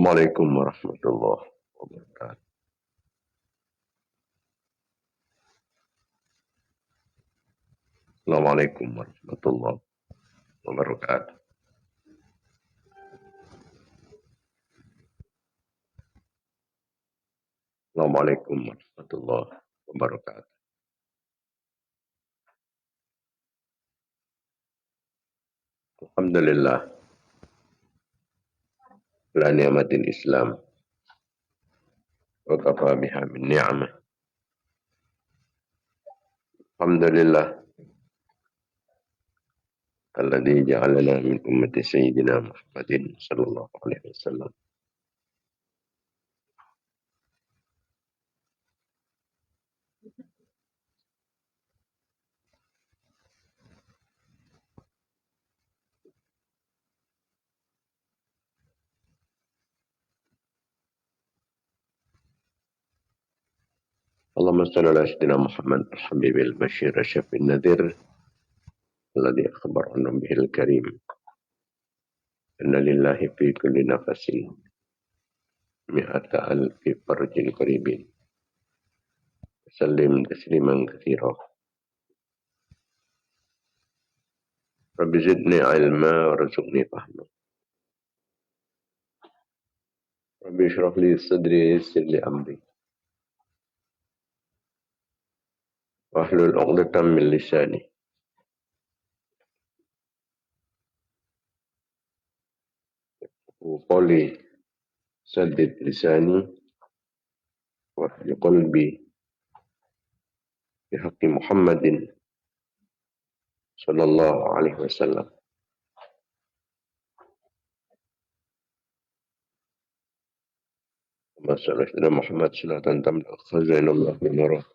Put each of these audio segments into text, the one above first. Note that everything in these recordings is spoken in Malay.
Assalamualaikum warahmatullahi wabarakatuh. Assalamualaikum warahmatullahi wabarakatuh. Assalamualaikum warahmatullahi wabarakatuh. Alhamdulillah ala ni'matil Islam wa kafa biha min ni'mah. Alhamdulillah alladzi ja'alana min ummati sayyidina Muhammadin sallallahu alaihi wasallam. Allahumma salli ala sayyidina Muhammad al-habibil bashir asyafin nadhir alladzi akhbar anhu bihil karim. Inna lillahi fi kulli nafasin mi'ata alfi farjin qaribin. Sallim tasliman katsira. Rabbi zidni ilma warzuqni fahma. Rabbi shrah li sadri yassir li amri. Wahlul 'uqdatam min lisani. Qali saddid lisani wa fi qalbi bi haqqi Muhammadin sallallahu alaihi wasallam. Masalahnya Muhammad sallallahu tamla khazainullah min nurah.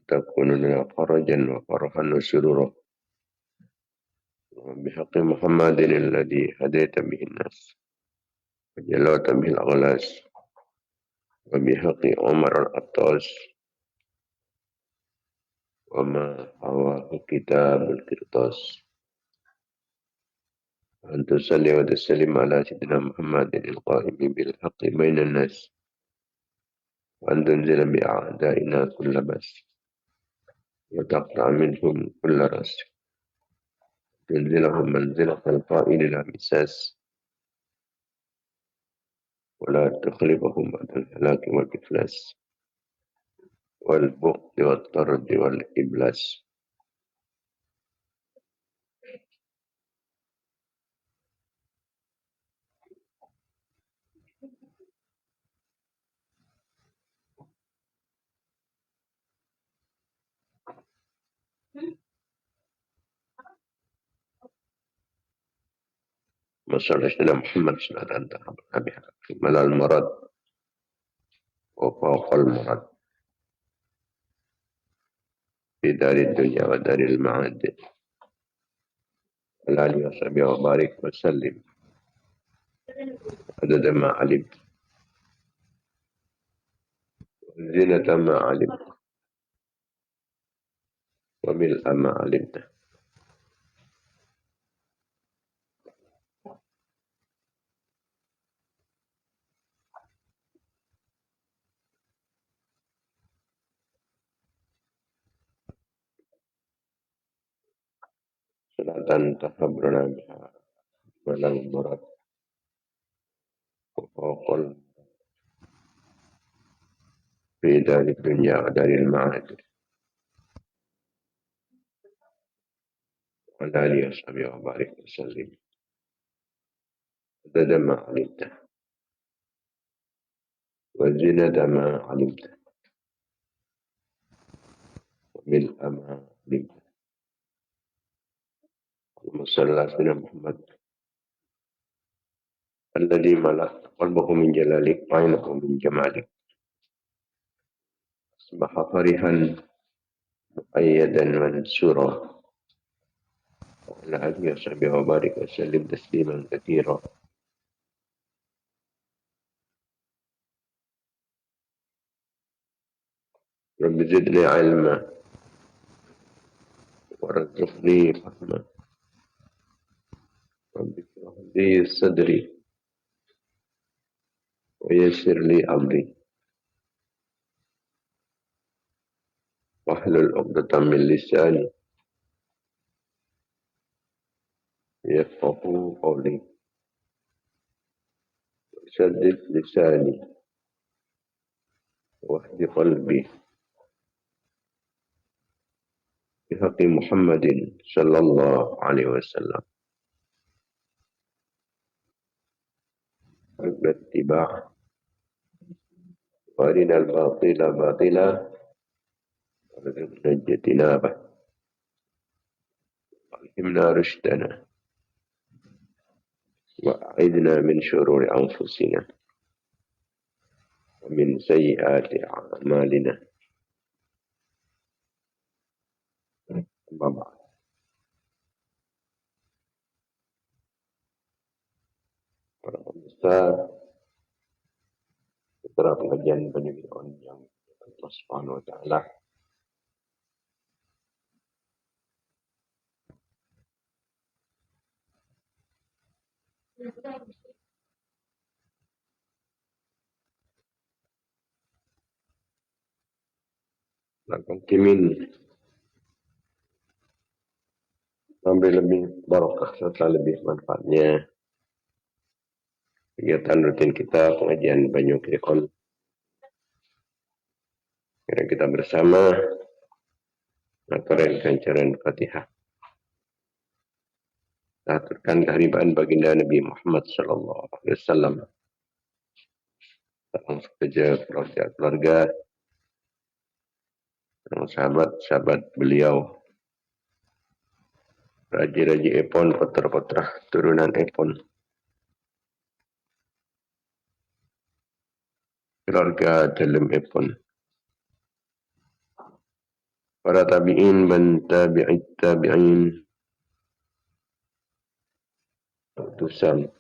Takunu lana farajan wa farahan wa surura. Wa bi haqqi Muhammadin alladhi hadaita bihi an-nas. Wa jalawta bihi al-aghlas. Wa bi haqqi Umar al-Attas. Wa ma hawahu kitabul qirtas. أن تصلي وتسلم على سيدنا محمد القائم بالحق بين الناس وأن تنزل بأعدائنا كل بأس وتقطع منهم كل رأس تنزلهم منزلة القائل لا مساس ولا تخلفهم بعد الهلاك والإفلاس والبغض والطرد والإبلاس. Masalah Sayyidina Muhammad sallallahu alaihi wasallam malal marad wa fawqal marad fi dari dunya wa daril ma'ad. Ala alihi wa sahbihi wa barik wa sallim adada ma alim zinata ma alim wa mil'a ma alimta. Salatan tahabrana biha malal marad wa fawqal fi dari dunya wa daril ma'ad. Ala alihi wa sahbihi wa barik wa sallim adada ma alimta wa zinata ma alimta wa mil'a ma alimta. Masalah Sayyidina Muhammad alladhi malak qalbahu min jalalik wa aynahu min jamalik. Asbaha farihan mu'ayyadan mansura. Ala alihi wa sahbihi wa barik wa sallim tasliman katsira. Rabbi zidni ilma warzuqni fahma. Rabbi shrah li sadri ويسر لي أمري واحلل عقدة من لساني يفقهوا قولي سدد لساني واهد قلبي بحق محمد صلى الله عليه وسلم الاتباع وارنا الباطل باطلا وارزقنا اجتنابه والهمنا رشدنا وأعذنا من شرور أنفسنا ومن سيئات أعمالنا. أما بعد. Para pemirsa, setelah pengajian penyelidikan yang Allah Subhanahu Wa Taala lakukan kimin sampai lebih barokah serta lebih manfaatnya kegiatan rutin kita pengajian Banyu Krion. Kira kita bersama mengaturkan kancaran Fatihah. Aturkan kehadiran baginda Nabi Muhammad sallallahu alaihi wasallam. Salam sejahtera keluarga, sahabat-sahabat beliau, raji-raji Epon, putra-putra turunan Epon, keluarga dalam Epon, para tabi'in dan tabi'in, utusan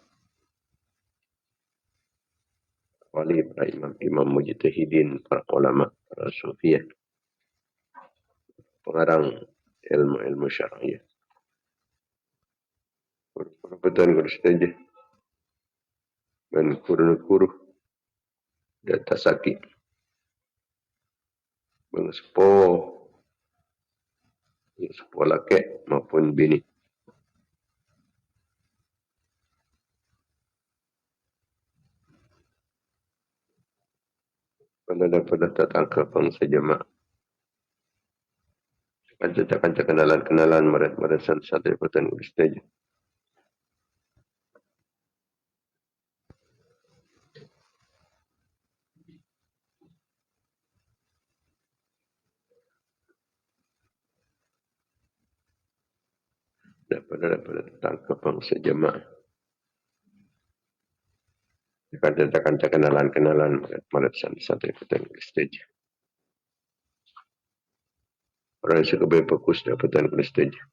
wali, para imam mujtahidin, para ulama, para sufiyah, pengarang ilmu syar'iyah. Perbuatan bersetajah dan kurun-kuruh dan tasaki mengespo laki maupun bini. Pada datang ke bangsa jemaah. Kanca-kanca kenalan merat satu perbuatan bersetajah. Pada datang ke bangsa jemaah. Kanca-kanca kenalan merat satu perbuatan bersetajah. Orang yang suka berfokus dapatan bersetajah.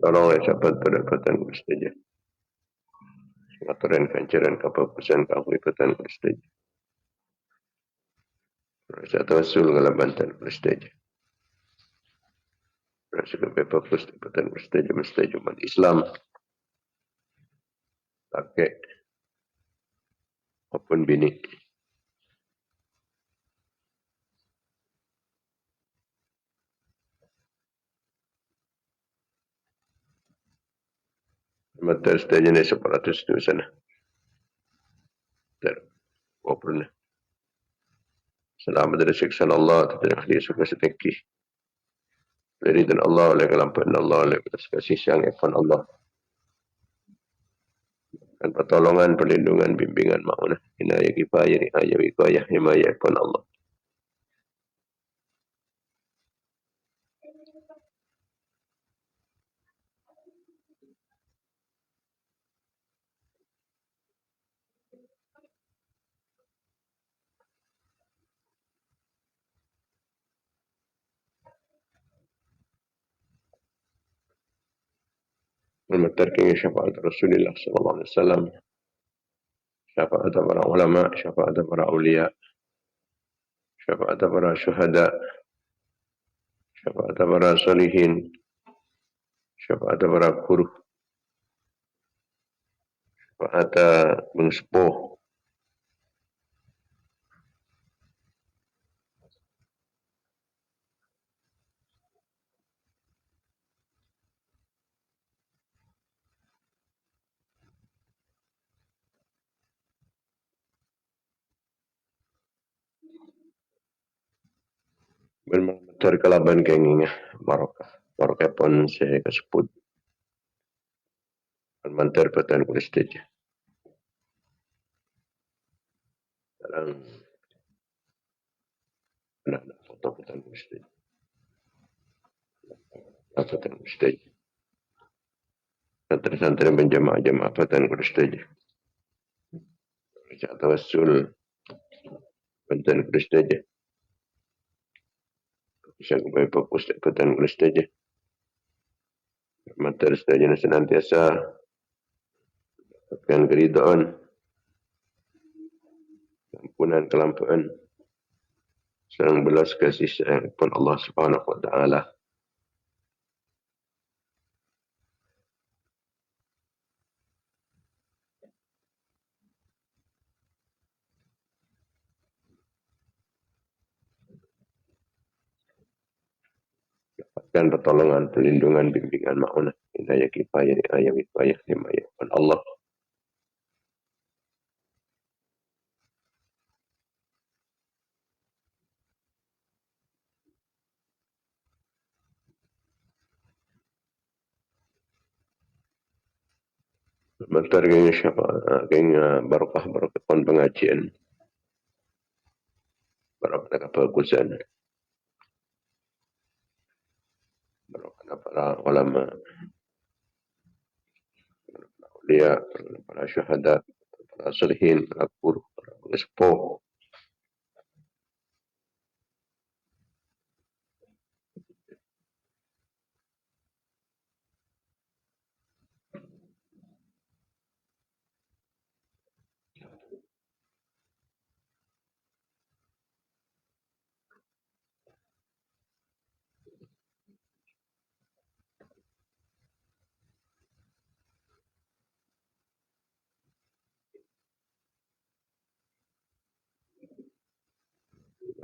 Tolong sahabat dapatan bersetajah. Aturan kancaran keputusan keangkutan bersetajah. Rasa tawasul ngalabantan bersetajah. Rasa kefokus dapatan bersetajah umat Islam. Laki maupun bini. Mata setajah ni 100 di sana. Wapurna. Selamat dari siksaan Allah, tidak ahli suka setengki. Dari dan Allah, oleh kelampuan Allah, oleh kasih sayang ifan Allah. Dan pertolongan, perlindungan, bimbingan ma'unah. Inayah kifayah, riayah, wikayah, himayah ifan Allah. Memetarkan syafaat Rasulullah sallallahu alaihi wasallam, syafaat para ulama, syafaat para awliya, syafaat para syuhada, syafaat para salihin, syafaat para guru, Ada mengsepuh bermantar kelaban kengingah barokah. Barokah pun saya kesebut. Bermantar patan kulistaj. Sekarang anak-anak foto patan kulistaj. Patan kulistaj. Santri-santri menjamaah-jamaah patan kulistaj. Baca tawassul patan kulistaj. Bisa kembali fokus patan kulistaj. Bermantar saja senantiasa dapatkan keridhaan, ampunan kelampaan, serang belas kasih sayang pun Allah Subhanahu wa taala. Dan pertolongan, perlindungan, bimbingan, ma'unah, hidayah kifayah, riayah, wifayah, himayah. Dan Allah mentariknya syafaat, kayaknya barokah pengajian, barokah kebagusan, barokah para ulama, para ulia, para syuhada, para salihin, para guru, para pengespoh.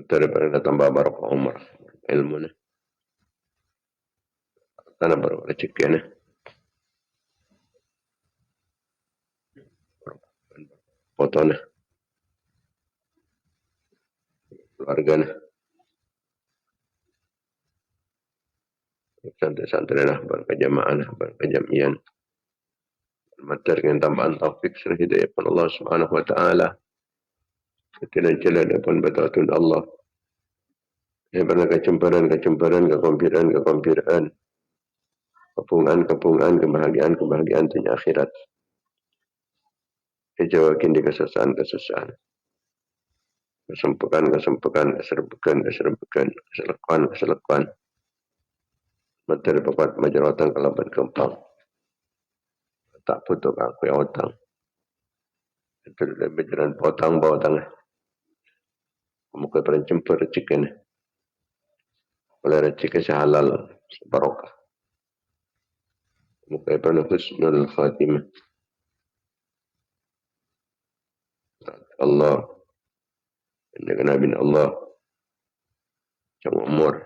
Daripada tambah barokah umrah, ilmu ni, tanah barokah rezeki ni, foto ni, keluarga ni, santri-santri lah, berkejamaah lah, berkejamian. Mentariknya tambahan taufik serah hidayah pun Allah Subhanahu wa taala. Ketidak jalan pun betul Allah. Yang pernah kecumparan, kekompiran, kepungan, kebahagiaan dunia akhirat. Kejawakin di kesusahan, keserbukan. Materi papat majaratan kalaban kempang. Tak putuk aku yang otang. Itu lebih jalan potang bawah tangah. Muka perencempur rezeki ni. Oleh rezeki sehalal, barokah. Muka penuh husnul khatimah. Allah. Dengan Nabi Allah. Yang umur.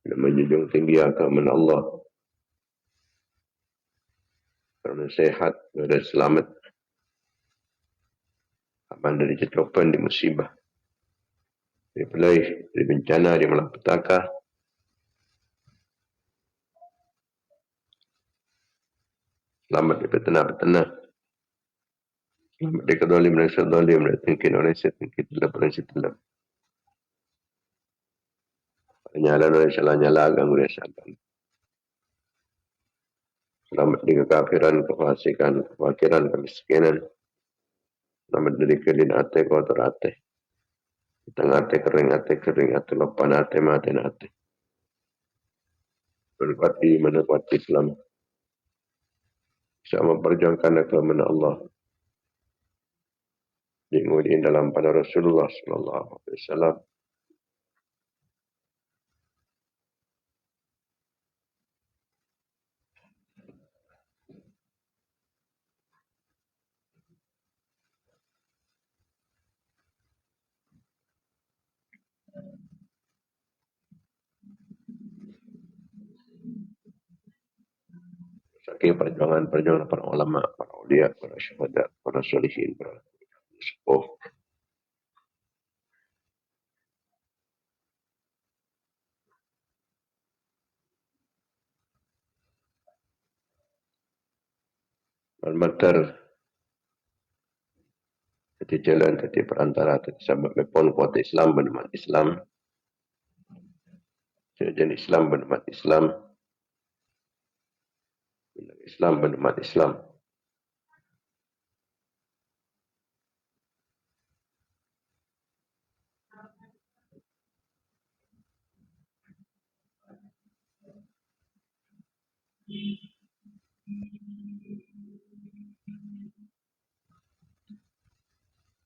Dan menjunjung tinggi agama Allah. Kerana sehat, dan selamat. Aman dari cetropan, di musibah. Dari pelai, dari bencana, di malapetaka. Selamat di petana-petana. Selamat di kedolim dan sedolim. Dan tingkin oleh setingkit dalam setelap. Nyala oleh salah nyala agam oleh syaitan. Selamat dari kekafiran, kefasikan, kefakiran, kemiskinan. Selamat dari kelin ate, kotor ate. Tengah ate, kering ate, lopan ate, maten ate. Berkuat iman, kuat Islam. Bisa memperjuangkan agama Allah. Diingudi dalam pada Rasulullah SAW. menghayati perjuangan-perjuangan para ulama, para ulia, para syuhada, para solihin, para sepuh. Al-Matar, tadi jalan, tadi perantara, tadi sabab mepon kuat Islam, benemat Islam. Jadi Islam, benemat Islam. Islam, benemat Islam.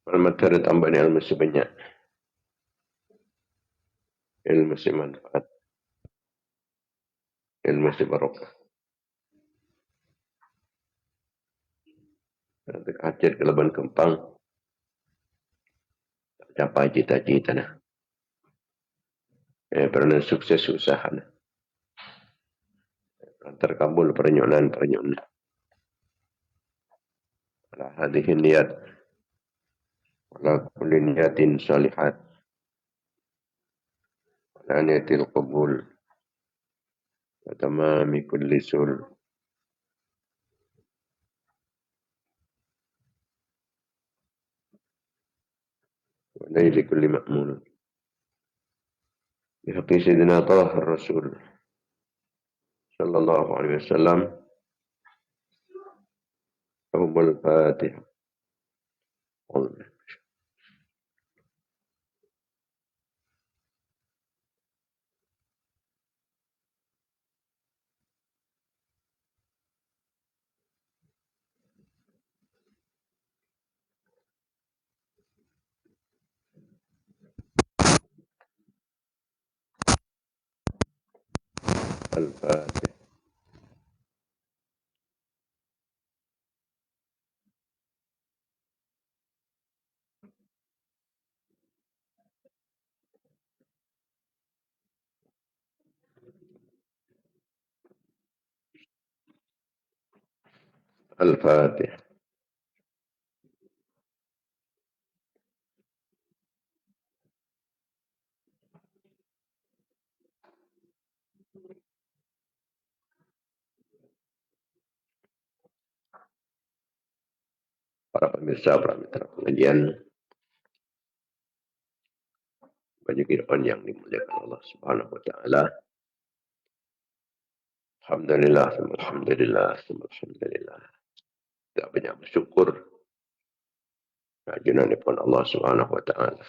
Al-Matar tambah ni ilmu sebanyak. Ilmu semanfaat. Ilmu sebarokah. Hajat ke Laban Kempang. Capai cita-cita nah. Pernah sukses usaha nah. Terkabul perenyonan. Ala hadhihi niyat. Ala kulli niyatin salihat. Ala niyatil qabul. Wa tamami kulli sul. Wa naili kulli ma'mun. Bihaqi Sayyidina Tahir Rasul. Sallallahu alaihi wasallam. Humul Fatihah. Al-Fatihah. Al-Fatihah. Para pemirsa, para mitra pengajian, banyak Quran yang dimuliakan Allah Subhanahu wa taala. Alhamdulillah, alhamdulillah, alhamdulillah. Kita banyak bersyukur keagungan pun Allah Subhanahu wa taala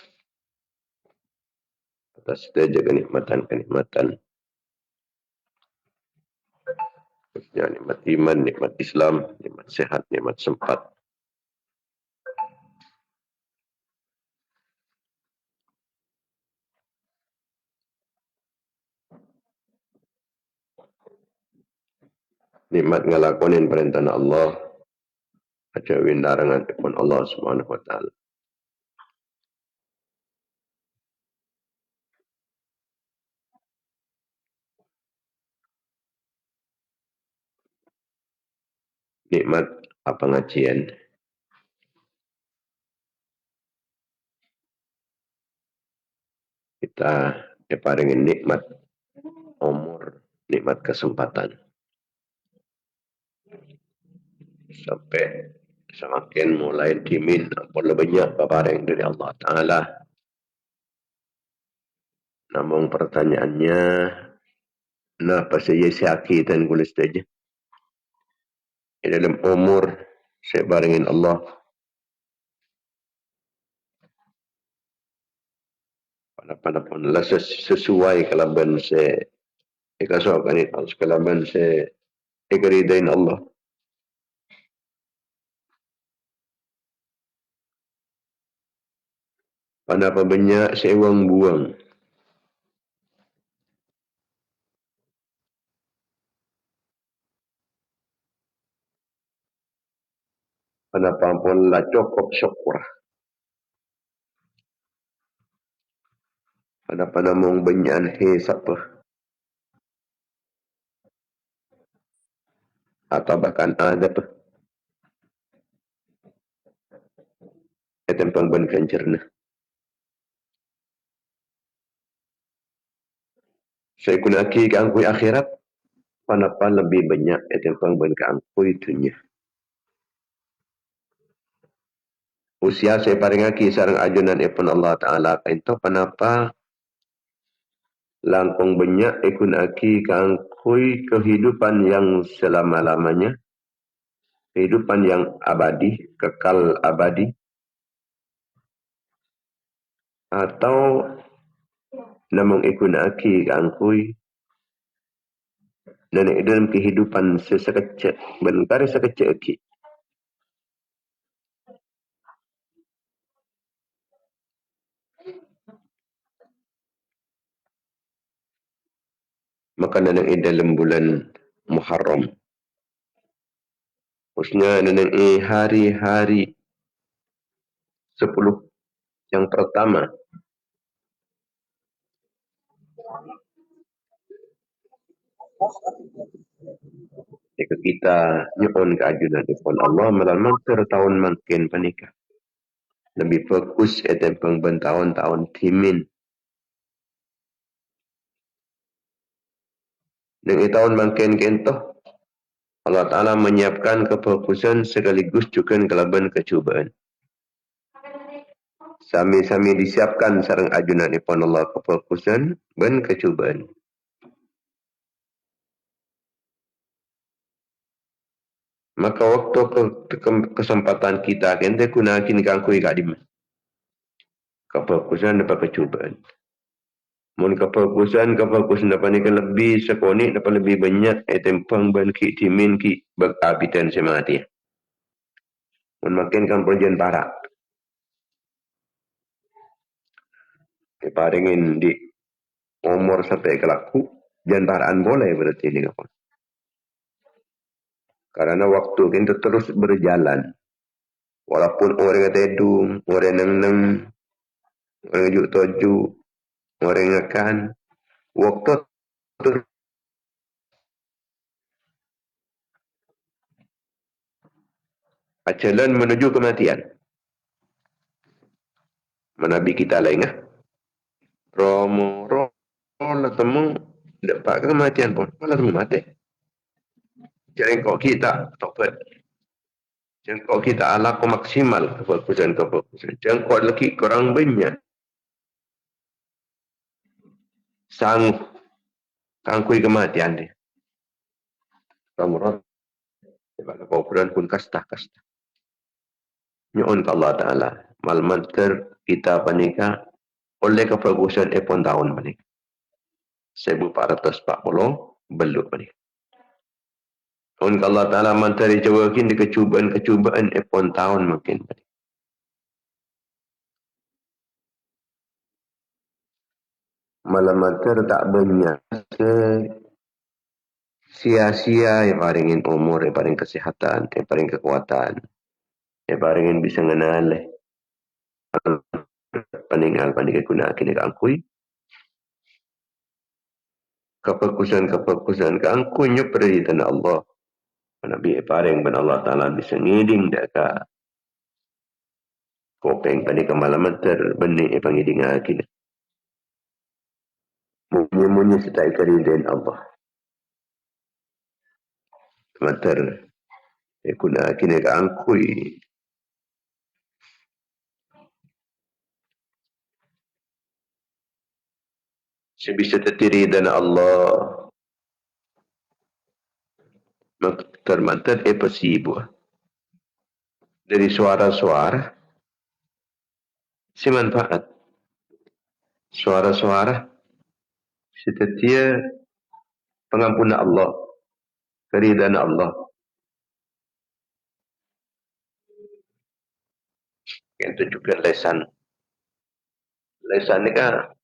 atas setiap kenikmatan-kenikmatan, khususnya nikmat iman, nikmat Islam, nikmat sehat, nikmat sempat. Nikmat ngelakonin perintah Allah, ajawin larangan pun Allah Subhanahu wa taala. Nikmat apa ngajian? Kita diparingin nikmat umur, nikmat kesempatan. Sampai semakin mulai dimin ampun lebihnya paparing dari Allah Ta'ala. Namun pertanyaannya, kenapa saya sakit dan kulis saja? Di dalam umur, saya barengin Allah. Pada pun lah sesuai kalaban saya. Ikasokan itu, kalaban saya ikaridain Allah. Pada banyak saya buang. Pada pun lah cukup syukur. Pada mong banyak hisap. atau bahkan adab etempang ban kancerna. Saya guna aki keangkui akhirat, panapa lebih banyak etempang ban keangkui dunia. Usia saya paling aki sarang ajunan ipun Allah Ta'ala kainto panapa langkong banyak ikun aki keangkui kehidupan yang selama-lamanya, kehidupan yang abadi, kekal abadi, atau namang ikun aki keangkui dan dalam kehidupan sesekecek, bentar sekecek aki. Maka nanang dalam bulan Muharram. Khususnya nanang hari-hari 10 yang pertama. Jika kita nyuon keajunan ipun Allah malam tahun makin panikah. Lebih fokus etempang bertahun-tahun timin. Dan tahun makin kentoh Allah Ta'ala menyiapkan kefokusan sekaligus juga kelaban kecubaan. Sami-sami disiapkan sarang ajunan ipun Allah kefokusan dan kecubaan. Maka waktu kesempatan kita kente guna kini kangkui kadim. Kefokusan dapat kecubaan. Mun kefokusan dapat ni lebih sekonik dapat lebih banyak etempang ban ki timin ki bakabitan semati. Mun makin kan perjan barak. Paringin di umur sampai kelaku jan baraan boleh berarti ni kapon. Karena waktu kita terus berjalan. Walaupun orang tedung, orang neng-neng, orang juk toju, orang ngakan, waktu terus jalan menuju kematian. Menabi kita lain Romo lah temu dapat kematian pun malah temu mati. Jadi kok kita tobat. Jangan kok kita ala ko maksimal kefokusan. Jangan kok lagi kurang banyak. Sang kangkui kematian dia. Romo kau bulan pun kasta. Nyuun ke Allah Ta'ala. Malmanter kita panika oleh kefokusan epon tahun panika. 1440 belum panika. Nyuun ke Allah Ta'ala manteri jawakin di kecubaan epon tahun makin panika. Malmanter tak banyak sia-sia yang paringin umur, yang paling kesehatan, yang paling kekuatan, yang paringin bisa ngenal peninggal pandai guna kini kangkui kefokusan kangkui nyu perintah Allah Nabi paring ben Allah Taala bisa ngiding daka kopeng pandai kemalaman terbeni pangiding kini munyi setai keridaan Allah mater guna kini kangkui sebisa tertiri dan Allah termantar pasibu dari suara-suara si manfaat suara-suara setetia pengampunan Allah keridaan Allah itu juga lesan ni kan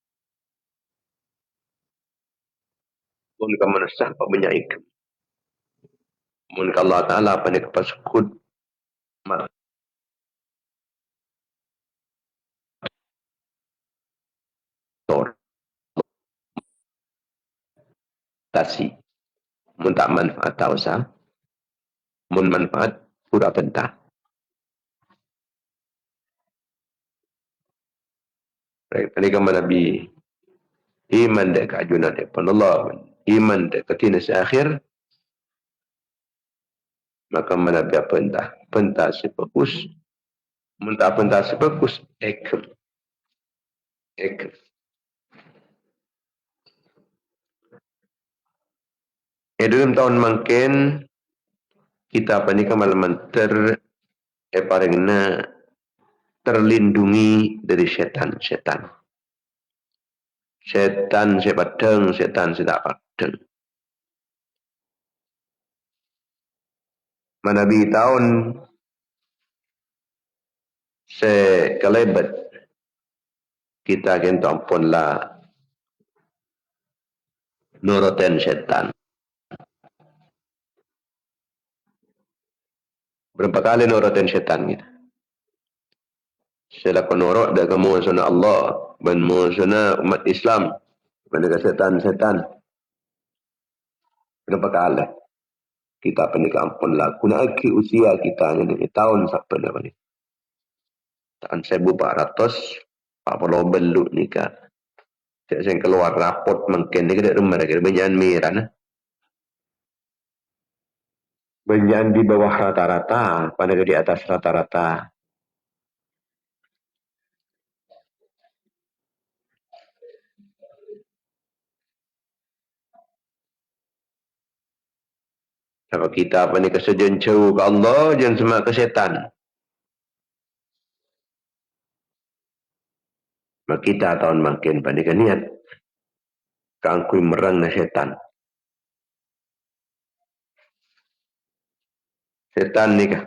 mun ka manasah pa banyaik mun ka Allah Ta'ala pa ni kapasukod mator tasi mun tak manfaat tau sa mun manfaat pura pentah. Baik, tadi kan Nabi iman dek kajuna dek Allah, iman dek ketina akhir, maka Nabi pentah, pentah sepekus, muntah pentah sepekus, ek. Dalam tahun mungkin kita apa ni kemalaman paringna terlindungi dari setan. Setan sepadeng, setan tidak padeng. Manabi tahun sekelebet kita kento ampun lah nurutin setan. Berapa kali nurutin setan kita? Sila penurut dah kamu sana Allah, dan sana umat Islam, pada setan-setan. Berapa kali kita penikah ampun lah. Kuna aki usia kita ni tahun sampai dah ni. Tahun 1400 apa lo beluk nikah. Saya keluar raport mungkin ni kita rumah lagi banyak merah nah. Banyak di bawah rata-rata, pada di atas rata-rata. Kalau kita apa ni kesejen jauh ke Allah, jangan semua ke setan. Maka kita tahun makin pandai niat. Kangkui merang na setan. Setan ni kah?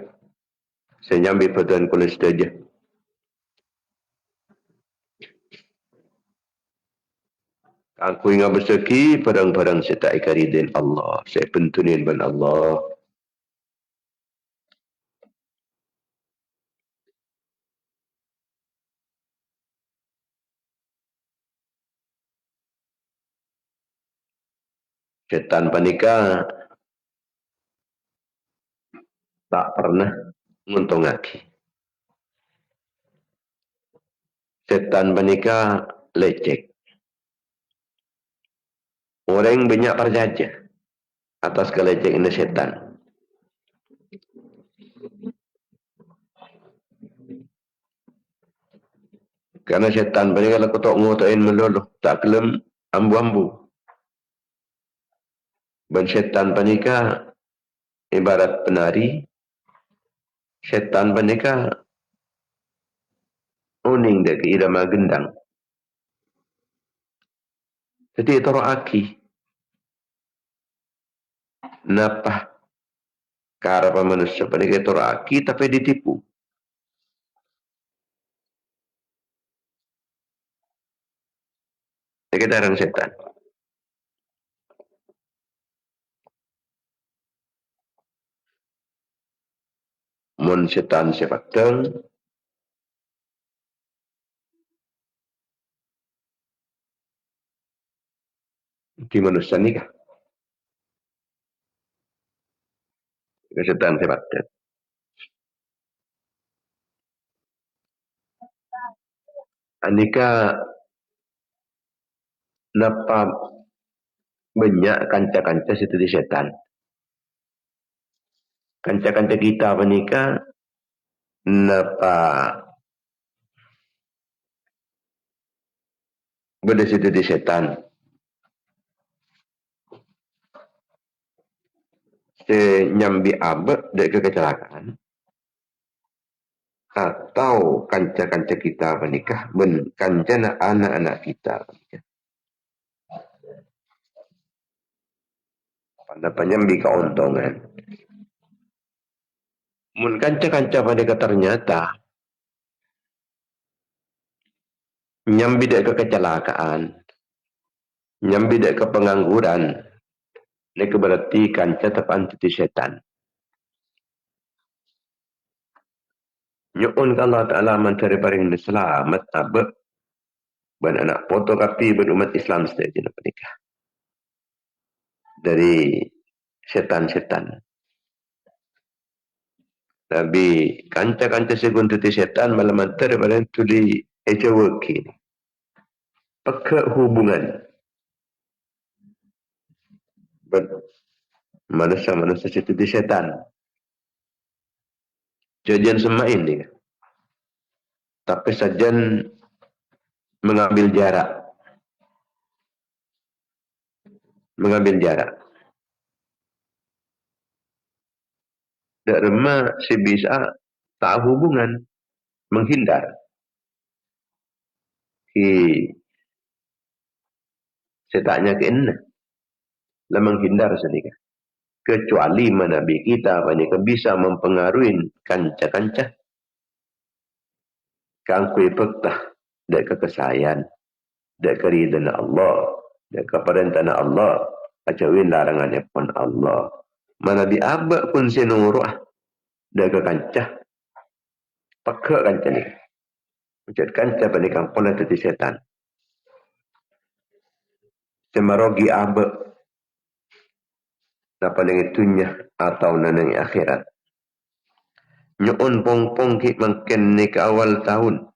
Saya nyambi patuan kulis saja. Kangkui ngah berseki, padang-padang saya tak ikaridin Allah. Saya pentunin ban Allah. Setan panika tak pernah nguntung lagi. Setan panika lecek. Orang banyak perjaja atas kelecek ini setan. Karena setan panika kalau ketok ngutain meluluh, tak kelem ambu-ambu. Dan setan panika ibarat penari. Setan panika uning dek irama gendang. Jadi itu aki. Napa karapa manusia panika itu aki tapi ditipu. Ini darang setan. Mun setan sepateng di manusia nikah. Setan sepateng. Anika napa banyak kanca-kanca situ di setan. Kanca-kanca kita menikah napa beda situ di setan. Nyambi abek dari kecelakaan. Atau kanca-kanca kita menikah ben kancana anak-anak kita menikah. Pada penyambi keuntungan. Mun kanca-kanca pada ternyata nyambi dek ke kecelakaan, nyambi dek ke pengangguran, ini berarti kanca tepan titi setan. Nyuun ke Allah Ta'ala mencari paring selamat abek ban anak fotokopi ban umat Islam sejati menikah. Dari setan-setan. Nabi kanca-kanca seguntuti setan malam antar daripada itu di ejawaki. Peka hubungan. Manusia-manusia situ di setan. Jajan semain dia. Tapi sajan mengambil jarak. Mengambil jarak. Derma si bisa tak hubungan. Menghindar. Setaknya ke enna. Lah menghindar sedikit. Kecuali Nabi kita banyak bisa mempengaruhi kanca-kanca. Kangkui pektah. Dek kekesayan. Dek keridana Allah. Dek keperintana Allah. Kacauin larangannya pun Allah. Nabi abak pun sinuruh. Dek kekancah. Pakak kanca ni. Macam kanca pada kampung itu setan. Semarogi abak. Napa dengan itunya. Atau nanang akhirat. Nyuun pong-pong ki makin ni ke awal tahun.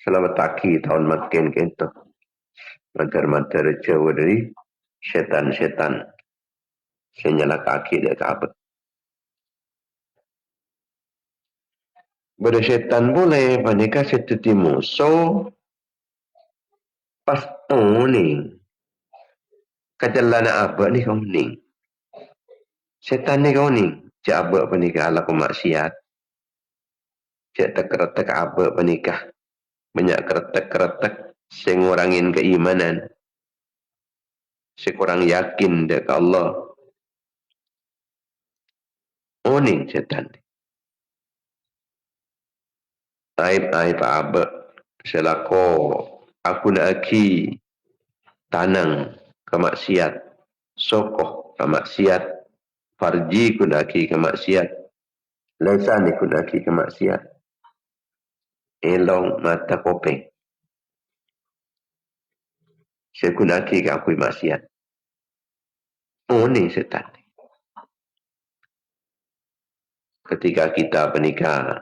Selamat taki tahun makin ke itu. Magar-magar jauh dari setan-setan. Senyala kaki dia ke abak. Pada setan boleh. Panika setuti musuh. Pas ni. Kajalana abak ni kau ni. Setan ni kau ni. Cik abak panikah ala pemaksiat. Cik tak-tak abak panikah. Banyak keretak-keretak. Sengurangin keimanan. Sekurang yakin dekat Allah. Oning setan. Aib-aib abak. Selako aku nak aki. Tanang kemaksiat. Sokoh kemaksiat. Farji ku nak aki kemaksiat. Lesan ku nak aki kemaksiat. Elong mata kopeng. Saya ku nak aki aku maksiat. Oning setan. Ketika kita menikah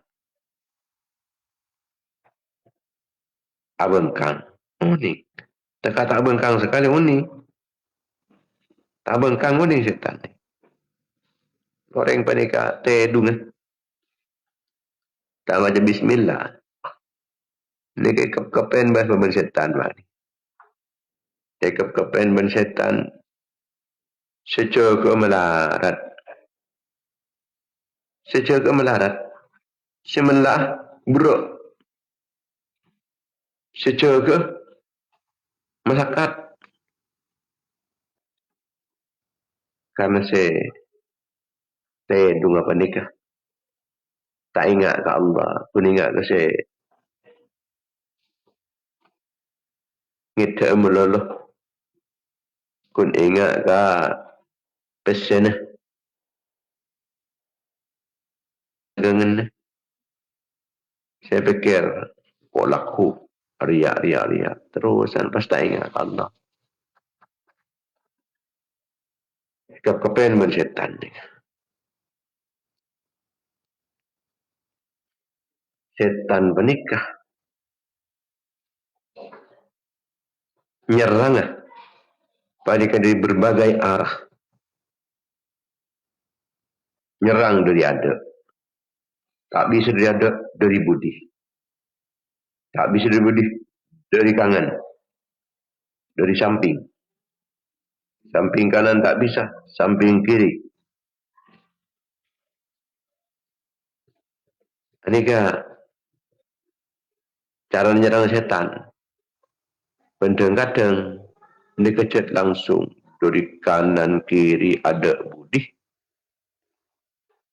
abengkang unik. Tak abengkang sekali unik. Abengkang unik setan. Orang menikah tedung. Tak macam bismillah. Ini kekep-kepen bahas ben setan. Kekep-kepen ben setan. Secara ke melarat. Secara ke melarat. Semelah buruk. Secara ke masyarakat. Karena saya tedung apa nikah. Tak ingat ke Allah. Pun ingat ke saya. Ngita meloloh. Kun ingat ke pesen. Gangan. Saya fikir. Kok laku. Riak. Terusan pas tak ingat ke Allah. Kepen mensetan. Setan menikah. Nyerang. Pada dari berbagai arah. Nyerang dari ada. Tak bisa dari ada. Dari budi. Tak bisa dari budi. Dari kangen. Dari samping. Samping kanan tak bisa. Samping kiri. Ini ke cara menyerang setan. Kadang-kadang ini kejut langsung. Dari kanan kiri ada budi.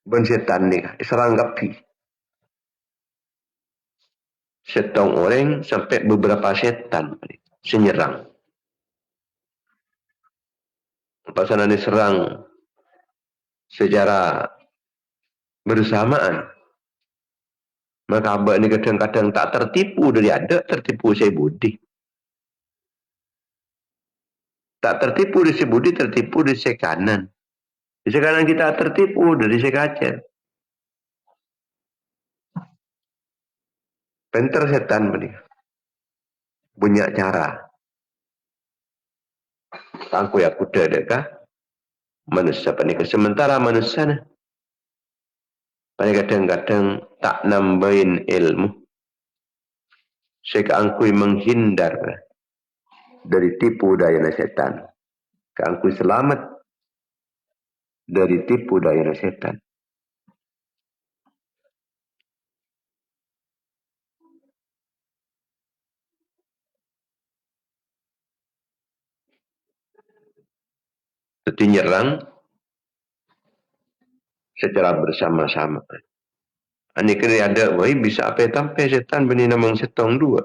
Ben setan ni serang gapi. Setong orang sampai beberapa setan senyerang. Pasangan ini serang secara bersamaan. Maka abad ini kadang-kadang tak tertipu dari ada, tertipu saya budi. Tak tertipu dari si budi, tertipu dari si kanan. Di si kanan kita tertipu dari si kacer. Penter setan bani. Punya cara. Tangku ya kuda dekah. Manusia bani. Sementara manusia nah. Bani kadang-kadang tak nambahin ilmu. Sehingga angkui menghindar dari tipu daya setan. Angkui selamat dari tipu daya setan. Jadi nyerang secara bersama-sama. Ani kiri ada, wah bisa apa tampai setan bani namang setong dua.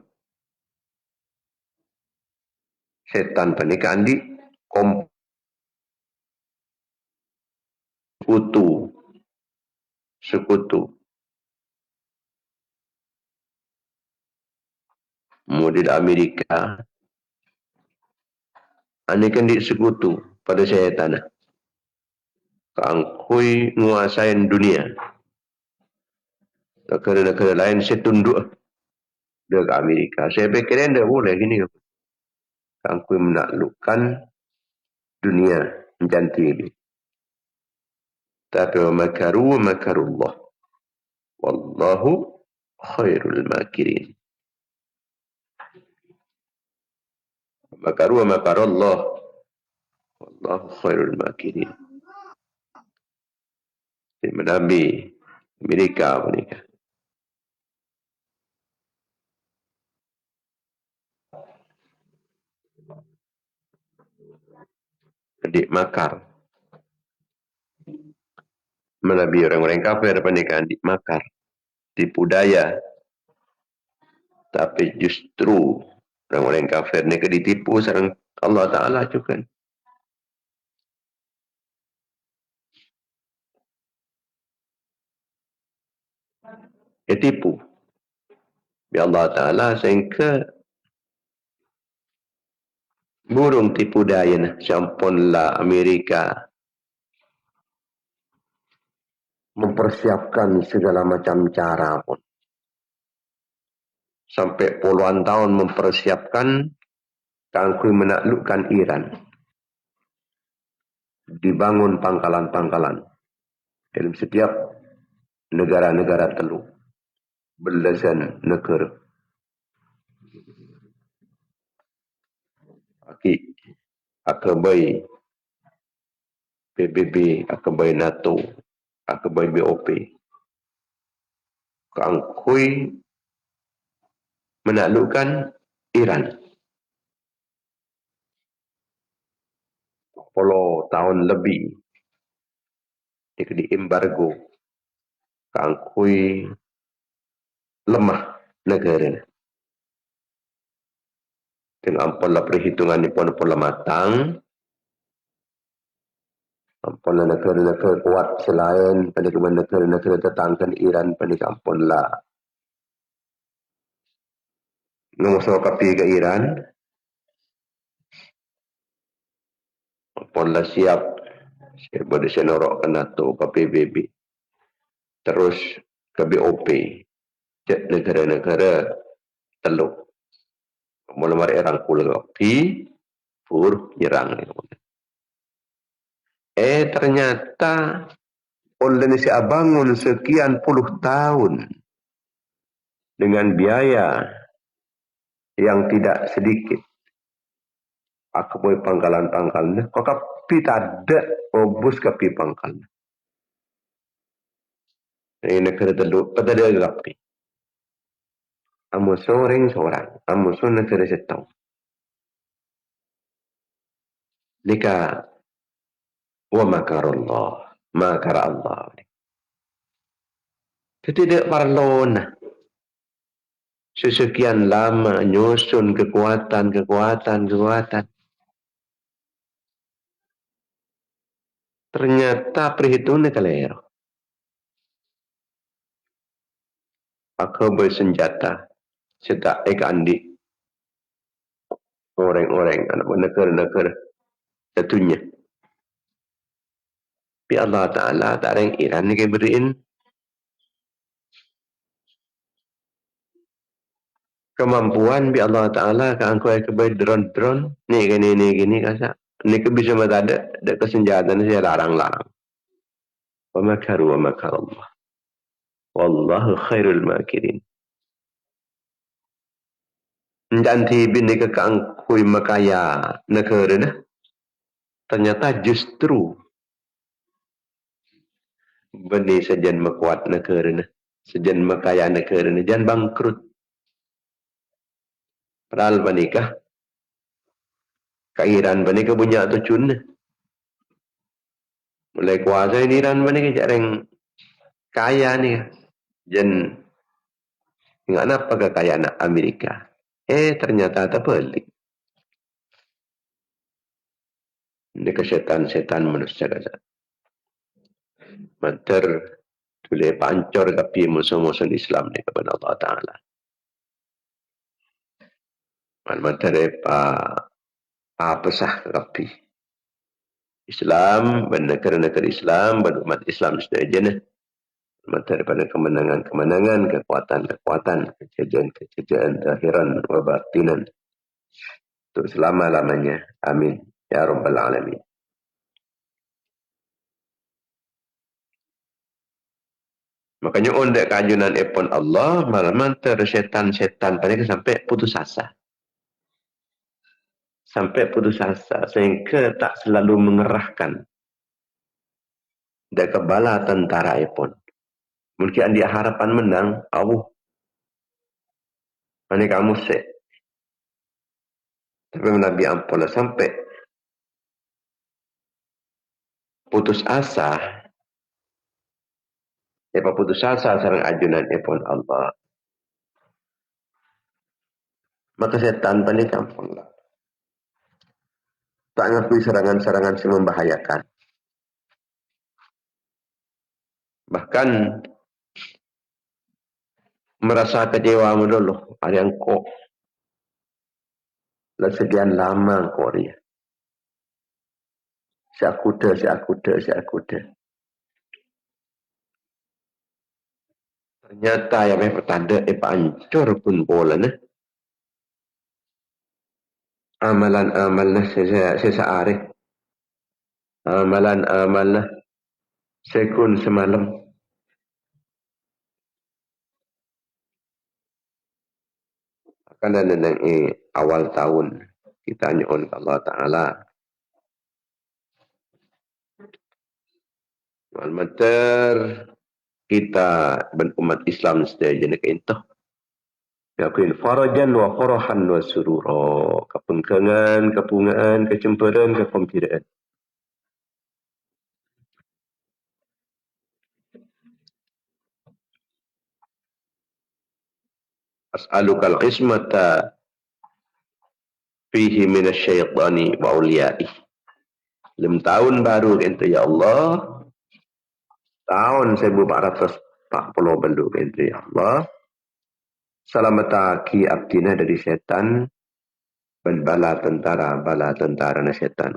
Setan bani kandi sekutu. Model Amerika, ani kandi sekutu pada setan. Kangkui nguasain dunia. Negara-negara lain saya tunduk ke Amerika. Saya pikir anda boleh gini. Kangkui menaklukkan dunia menjanti ini. Tapi wa makarullah. Wallahu khairul makirin. Makaru wa makarullah. Wallahu khairul makirin. Nabi Amerika menikah. Adik makar. Menabi orang-orang kafir pernikahan adik makar. Tipu daya. Tapi justru orang-orang kafir ni ditipu sareng Allah Ta'ala juga. Dia tipu. Ya Allah Ta'ala sehingga burung tipu daya na. Sampunlah Amerika mempersiapkan segala macam cara pun. Sampai puluhan tahun mempersiapkan kangkui menaklukkan Iran. Dibangun pangkalan-pangkalan dalam setiap negara-negara teluk. Belasan negara. Akabai PBB, akabai NATO, akabai BOP. Kangkui menaklukkan Iran. 10 tahun lebih di embargo. Kangkui lemah negara. Dengan pola perhitungan ni pola matang. Pola negara-negara kuat selain pada negara-negara tetangkan Iran pada kampunlah. Ngomong kapi ke Iran. Pola siap. Siap pada senorok ke NATO, ke PBB. Terus ke BOP. Cek negara-negara teluk. Mula-mula rangkul kapi. Pur nyerang. Ternyata Indonesia bangun sekian puluh tahun dengan biaya yang tidak sedikit. Aku boleh pangkalan-pangkalan. Kok kapi tak ada obus kapi pangkalan. Ini negara teluk pada dia kapi. Amu soreng seorang. Amu so negara setong. Lika wa makarullah. Makar Allah. Tidak perlu sesekian lama nyusun kekuatan. Ternyata perhitungannya keliru. Aku bersenjata. Setak andi. Orang-orang. Anak negara-negara. Tentunya. Tapi Allah Ta'ala tak ada yang Iran ni kaya beriin. kemampuan bi Allah Ta'ala kan aku ke bayi drone ni gini kasa ni ke bisa mata ada kesenjataan saya larang-larang wa makaru wa makar Allah wallahu khairul makirin nanti bini ke kangkui makaya negara dah ternyata justru bini sejan mekuat negara sejan makaya negara jangan bangkrut padahal menikah kairan menikah punya tu cun mulai kuasa ini Iran menikah jarang kaya ni jen enggak apa kekayaan Amerika ternyata tak balik ini kesetan-setan manusia kata manter tule pancor kapi musuh-musuh Islam ni kepada Allah Ta'ala manter apa sah kapi Islam dan negara-negara Islam dan umat Islam sedahaja manter pada kemenangan-kemenangan kekuatan-kekuatan kejayaan zahiran wa batinan untuk selama-lamanya amin ya rabbal alamin. Makanya ondek keajunan epon Allah malah manter setan-setan pada sampai putus asa. Sampai putus asa sehingga tak selalu mengerahkan dan kebala tentara epon. Mungkin dia harapan menang, ini kamu sih. Tapi Nabi ampun sampai putus asa. Putus asa sarang ajunan epon Allah. Maka setan pani kampung lah. Tak ngakui serangan-serangan yang membahayakan. Bahkan merasa kecewa dulu. Ada yang kok. Lah sekian lama kok dia. Si akuda. Ternyata yang pertanda hancur pun bola nah. Amalan-amalan sesaari. Amalan-amalan sekun semalam. Akan ada yang awal tahun kita nyuhun ke Allah Ta'ala. Malmater kita ben umat Islam sedaya jenis keintah. Yakin farajan wa farahan wa surura. Kepengkangan, kepungaan, kecemperan, kegembiraan. As'alukal ismata fihi minasyaitani wa awliyai. Dalam tahun baru itu ya Allah. Tahun 1440 benduk itu ya Allah. Selamataki abdina dari setan dan bala tentara na setan.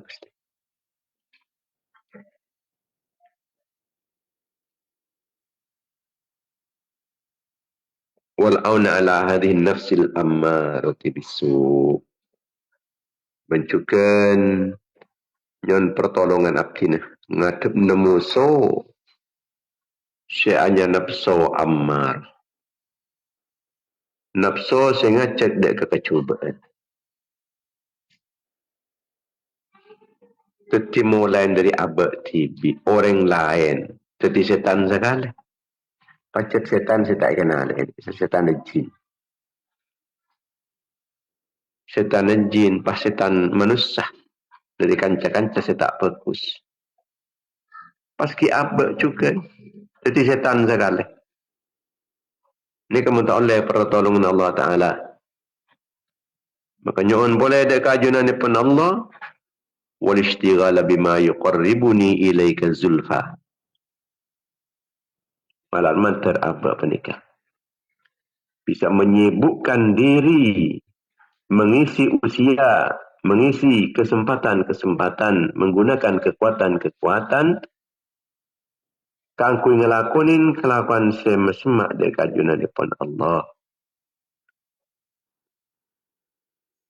Wal'auna ala hadhihi nafsil ammarati bisu. Mencukan nyon pertolongan abdina ngadep nemu so syai'anya nafsu ammar. Nafsu sehingga cedek kekecubaan. Teti mulai dari abad tibi. Orang lain. Teti setan sekali. Pacet setan saya tak kenal. Setan jin. Setan jin. Pas setan manusia. Dari kanca-kanca saya tak fokus. Pas ki abad juga. Teti setan sekali. Ini kamu tak oleh pertolongan Allah Ta'ala. Maka nyon boleh ada kajunan pun Allah. Walishtighala bima yuqarribuni ilaika zulfa. Malah mantar apa penikah. Bisa menyibukkan diri. Mengisi usia. Mengisi kesempatan-kesempatan. Menggunakan kekuatan-kekuatan. Kangku ngelakonin kelakuan semak-semak dari kajunan depan Allah.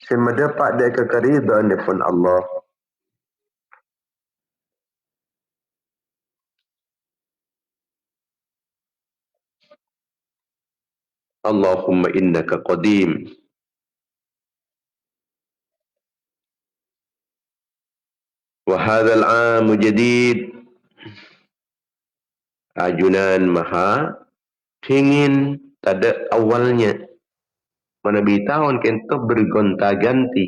Semedapat dia kekeridaan pun Allah. Allahumma innaka qadim. Wa hadzal 'am jadid. Ajunan maha dingin tada awalnya. Mana tahun kento bergonta-ganti.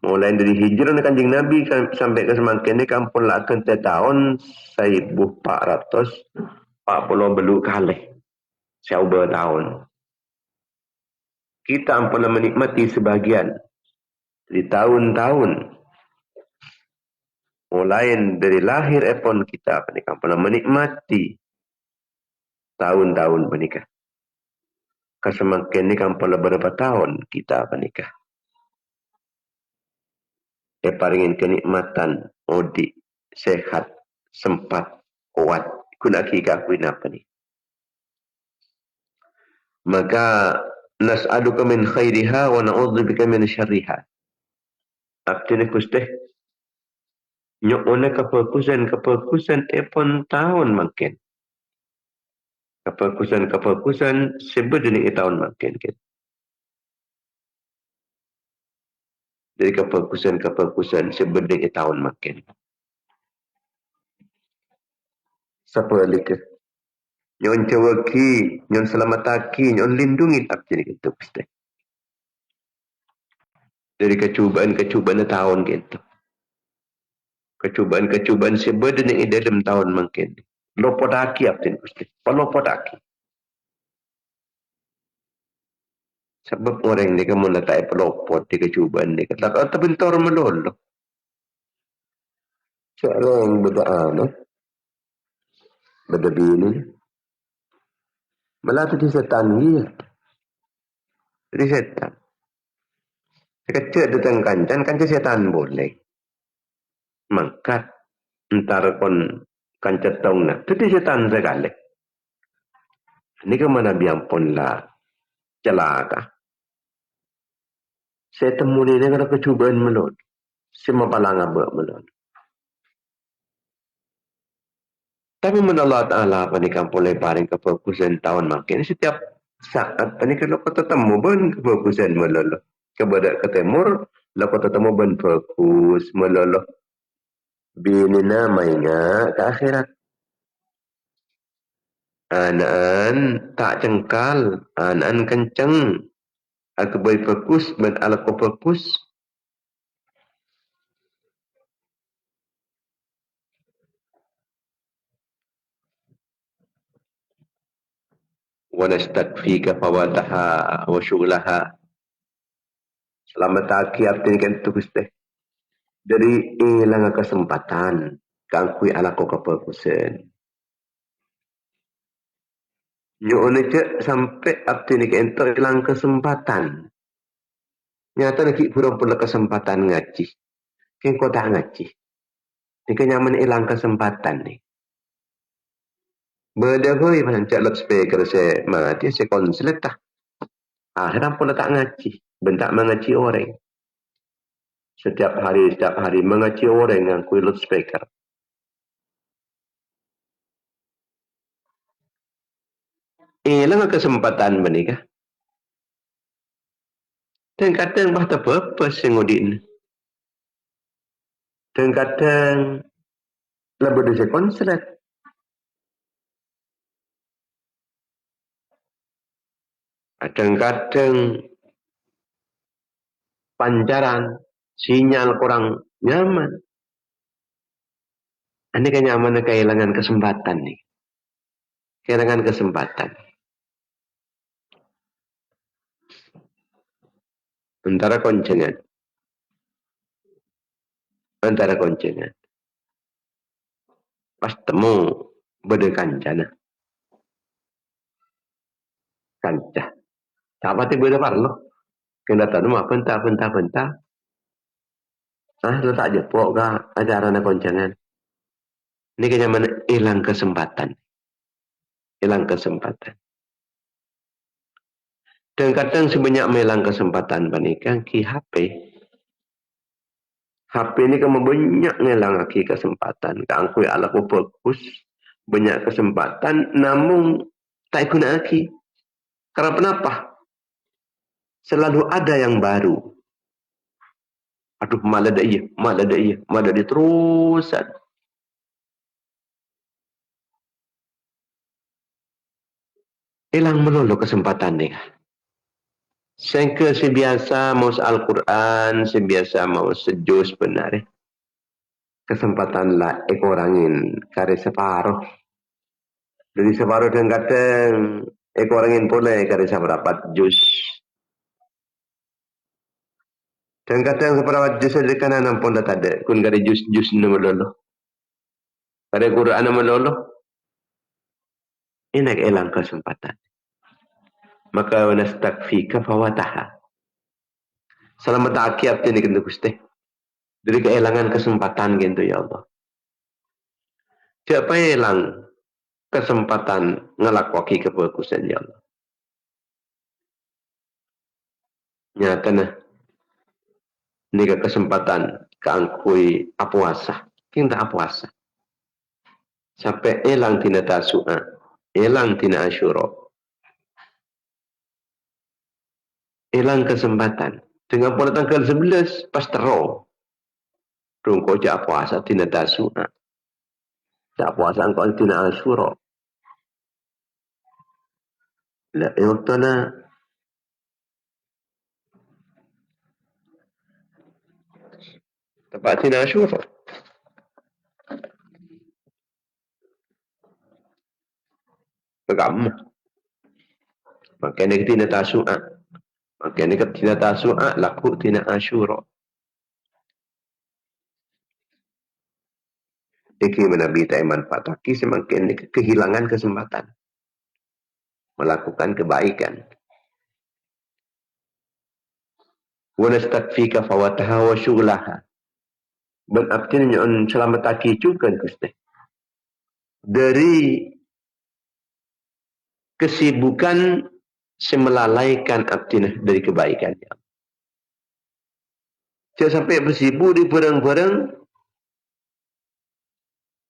Mulai dari hijrah Kanjeng Nabi sampai ke semakin ini kampun lah akan tahun 1440 belu kali. Siapa tahun. Kita ampun menikmati sebagian di tahun-tahun. Mulai dari lahir epon kita ampun menikmati tahun-tahun menikah. Kesemakin ini kampun beberapa tahun kita menikah. Paringin kenikmatan, odi, sehat, sempat, kuat. Kunaki kakuin apa ni? Maka nas'aluka min khairiha wa na'udzubika min syarriha. Abdi ni kusteh. Nyok ona keperkusan epon tahun makin. Keperkusan sebedeni tahun makin. Jadi keperkusan sebedeni tahun makin. Siapa lagi? Nyon cewaki, nyon selamataki, nyon lindungi abdi ni gitu kusteh. Dari kecubaan tahun gitu. Kecubaan sebedeni dalam tahun makin. Lopodaki abdi ni kusteh. Palopodaki. Sebab orang ni kamu letak pelopot di kecubaan ni. Kata kata bentor melolo. Seorang beda beda bini. Malah tu di setan dia. Di setan. Kecil datang kancan setan boleh. Mangkat. Entar kon kancat tong na. Tu di setan sekali. Ini ke mana biampun lah. Celaka. Saya temu ni dengan kecubaan melon. Semua palang abak melon. Tapi menurut Allah Ta'ala panikam boleh paring kefokusan tahun makin. Setiap saat panikam kalau kau ketemu pun kefokusan melolo. Kepada ke timur, kalau kau ketemu pun fokus melolo. Bini namanya ke akhirat. Anan tak cengkal, anan kenceng. Aku boleh fokus, ben ala kau fokus. Wa nastadfika fawadaha wa syughlaha. Selamat taki artinya itu Gusti. Dari hilang kesempatan kangkui ala kau kefokusan. Nyo cek sampai abdi ni ento hilang kesempatan. Nyata nak pura-pura kesempatan ngaji. Kan kau tak ngaji. Ni kenyaman hilang kesempatan ni. Beda gue macam cek loudspeaker saya mati saya konslet dah. Akhirnya pula tak ngaji. Bentak mengaji orang. Setiap hari mengaji orang yang kui loudspeaker. Hilang kesempatan menikah. Dan kadang bahasa purpose yang udin. Dan kadang lebih dari konslet. Kadang-kadang pancaran sinyal kurang nyaman. Ini kenyaman kehilangan kesempatan nih. Kehilangan kesempatan. Antara koncengan. Pas temu beda kancana. Kancah. Apa tiba beda parlo. Kena tahu mah pentah. Lu tak jepok ke acara na koncengan. Ini kenyaman hilang kesempatan. Hilang kesempatan. Dan kadang sebanyak melang kesempatan panikah ki HP. HP ni kan banyak ngelang aki kesempatan. Kan aku ala ku fokus banyak kesempatan namun tak guna aki. Karena kenapa? Selalu ada yang baru. Aduh malah ada iya, malah ada iya, malah ada terusan. Hilang melulu kesempatan ni. Sengke sebiasa mau Al-Quran, sebiasa mau sejus benar. Kesempatan lah ekorangin kare separuh. Dari separuh dan kadang ekorangin boleh kare seberapa jus. Dan kadang seberapa jus ada kanan pun tak ada. Kun kare jus nama lolo. Kare Quran nama lolo. Ini hilang kesempatan. Maka wanastakfika fawataha. Selamat akibat ini kena Gusti. Dari kehilangan kesempatan gitu ya Allah. Siapa yang hilang kesempatan ngelakwaki kebagusan ya Allah. Nyata nah. Ini kesempatan keangkui apuasa. Kita apuasa. Sampai hilang tina tasu'a. Hilang tina asyura. Hilang kesempatan. Dengan pada tanggal 11 pas teruk. Rungko jak puasa tina tasu'a. Jak puasa engkau tina asyura. La waktu na tepat tina asyura. Agama. Makanya tina tasu'a. Makanya tina tasu'a laku tina asyura. Iki menabi tak manfaat. Aki semakin kehilangan kesempatan. Melakukan kebaikan. Wanastakfika fawataha wa syughlaha. Ben abtin nyon selamat aki juga Gusti. Dari kesibukan semelalaikan abdinah dari kebaikannya. Jangan sampai bersibuk di barang-barang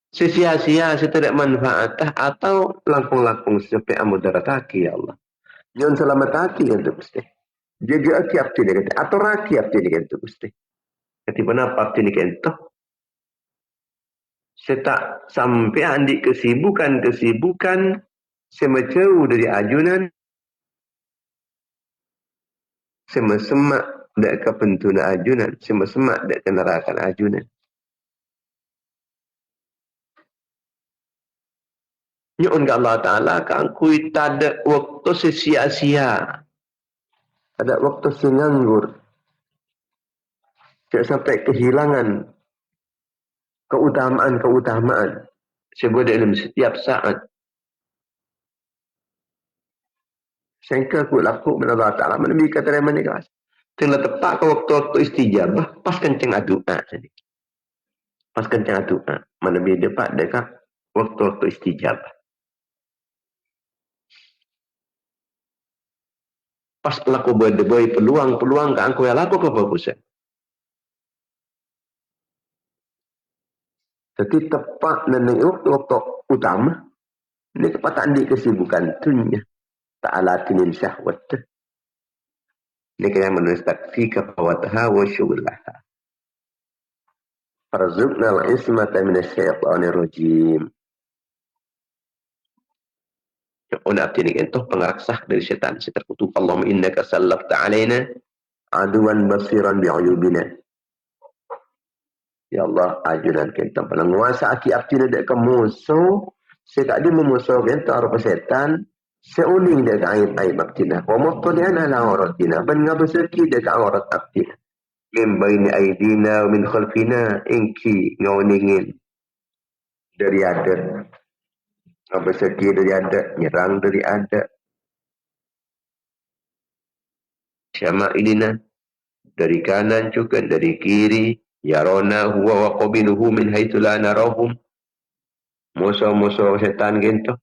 sia-sia tidak manfaat atau langkung-langkung sampai amudarataki ya Allah. Jangan selamat hati kan tu Gusti. Jaga aki abdinah kan atau raki abdinah kan tu Gusti. Ketika apa abdinah kan tu? Saya sampai andi kesibukan semacam dari ajunan semak dek ke pentuna ajunan, semak dek ke neraka ajunan. Nyun ke Allah Ta'ala kan kui tak ada waktu sia-sia. Ada waktu nganggur. Jangan sampai kehilangan keutamaan. Sebab dalam setiap saat. Sehingga aku laku dengan Allah Ta'ala. Mana beri kata remah ni kelas. Tengah tepat ke waktu-waktu istijabah. Pas kencang doa. Pas kencang doa. Mana beri dapat dekat waktu-waktu istijabah. Pas laku berdeboi peluang ke angku yang laku kebagusan. Jadi tepat dan waktu-waktu utama. Ini kepatan di kesibukan dunia. Ta'ala tinin syahwat. Ini kaya menulis takfika fawataha wa syughlaha. Farzubna al-ismata minasyaitanir rajim. Una abtinik entoh pengaksah dari setan. Seterkutuk Allahumma innaka sallafta alaina aduan basiran bi'uyubina. Ya Allah, ajunan kita penguasa aki abtina dek ke musuh. Saya tak ada memusuh kita arah setan. Seuning dek aib-aib abtina. Wa muttali'an ala auratina. Ben ngabasaki dek aurat abtina. Min baini aidina min khalfina. Inki ngawaningin. Dari ada. Ngabasaki dari ada. Nyerang dari ada. Syama'ilina. Dari kanan juga. Dari kiri. Yarona huwa wa qabiluhu min haitsu la narahum. Musuh-musuh setan gitu.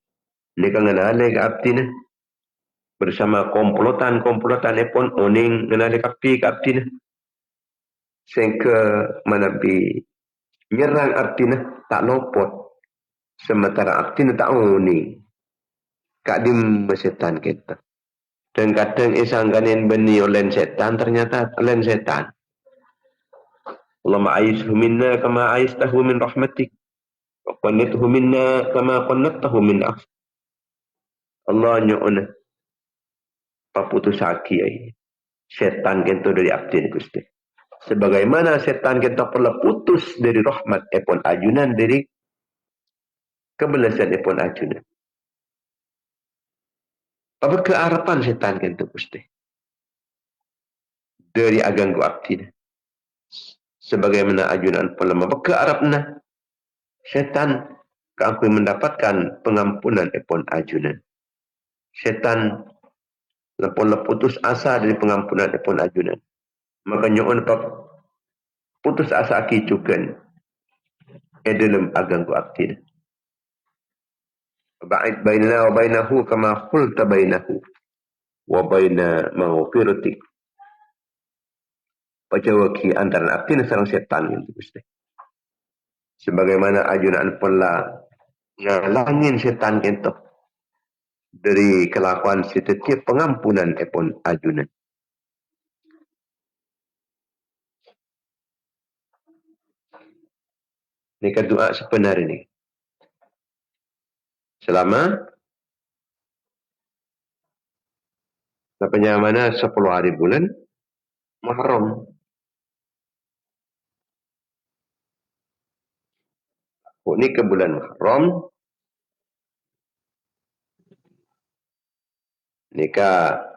Ini kan ada ke abdina. bersama komplotan pun oning ngenali kapti nah sehingga menabi nyerang artina tak lopot sementara artina tak oning kadim setan kita dan kadang isangganin beni oleh setan ternyata oleh setan Allah ma'aishu minna kama aistahu min rahmatik wa qannituhu minna kama qannatahu min akhs Allah nyu'una paputus haki ay setan kita dari abdin Gusti sebagaimana setan kita perlu putus dari rahmat epon ajunan dari kebelasan epon ajunan apa kearapan setan kita Gusti dari aganggu abdin sebagaimana ajunan perlu apa kearapna setan kangkui mendapatkan pengampunan epon ajunan setan lepon putus asa dari pengampunan epon ajunan maka nyu'un putus asa kicukan dalam aganggu abdin ba'id bainana wa bainahu kama khulta bainahu wa baina maghfiratik pacawaki antara abdin sareng setan itu Gusti sebagaimana ajunan pula ngalangin setan itu dari kelakuan setiap pengampunan epon ajunan ini kan doa sebenarnya ini selama mana 10 hari bulan Muharram. Ini ke bulan Muharram. Nikah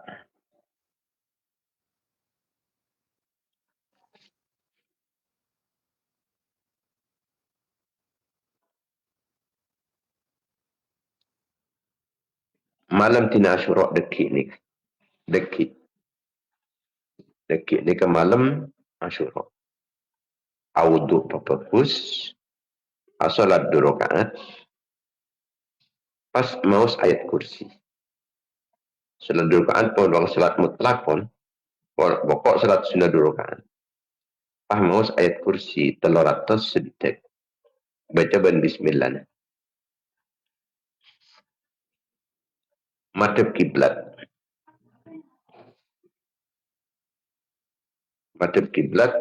malam tina Asyura deki ni. Deki ni ke malam Asyura. Audu papakus. Asalat 2 rakaat. Pas maus ayat kursi. Salat 2 rakaat pun orang salat mutlak pun. Pokok salat sunnah 2 rakaat. Pas maus ayat kursi 300 sedetik. Baca ban bismillah. Madhab kiblat. Madhab kiblat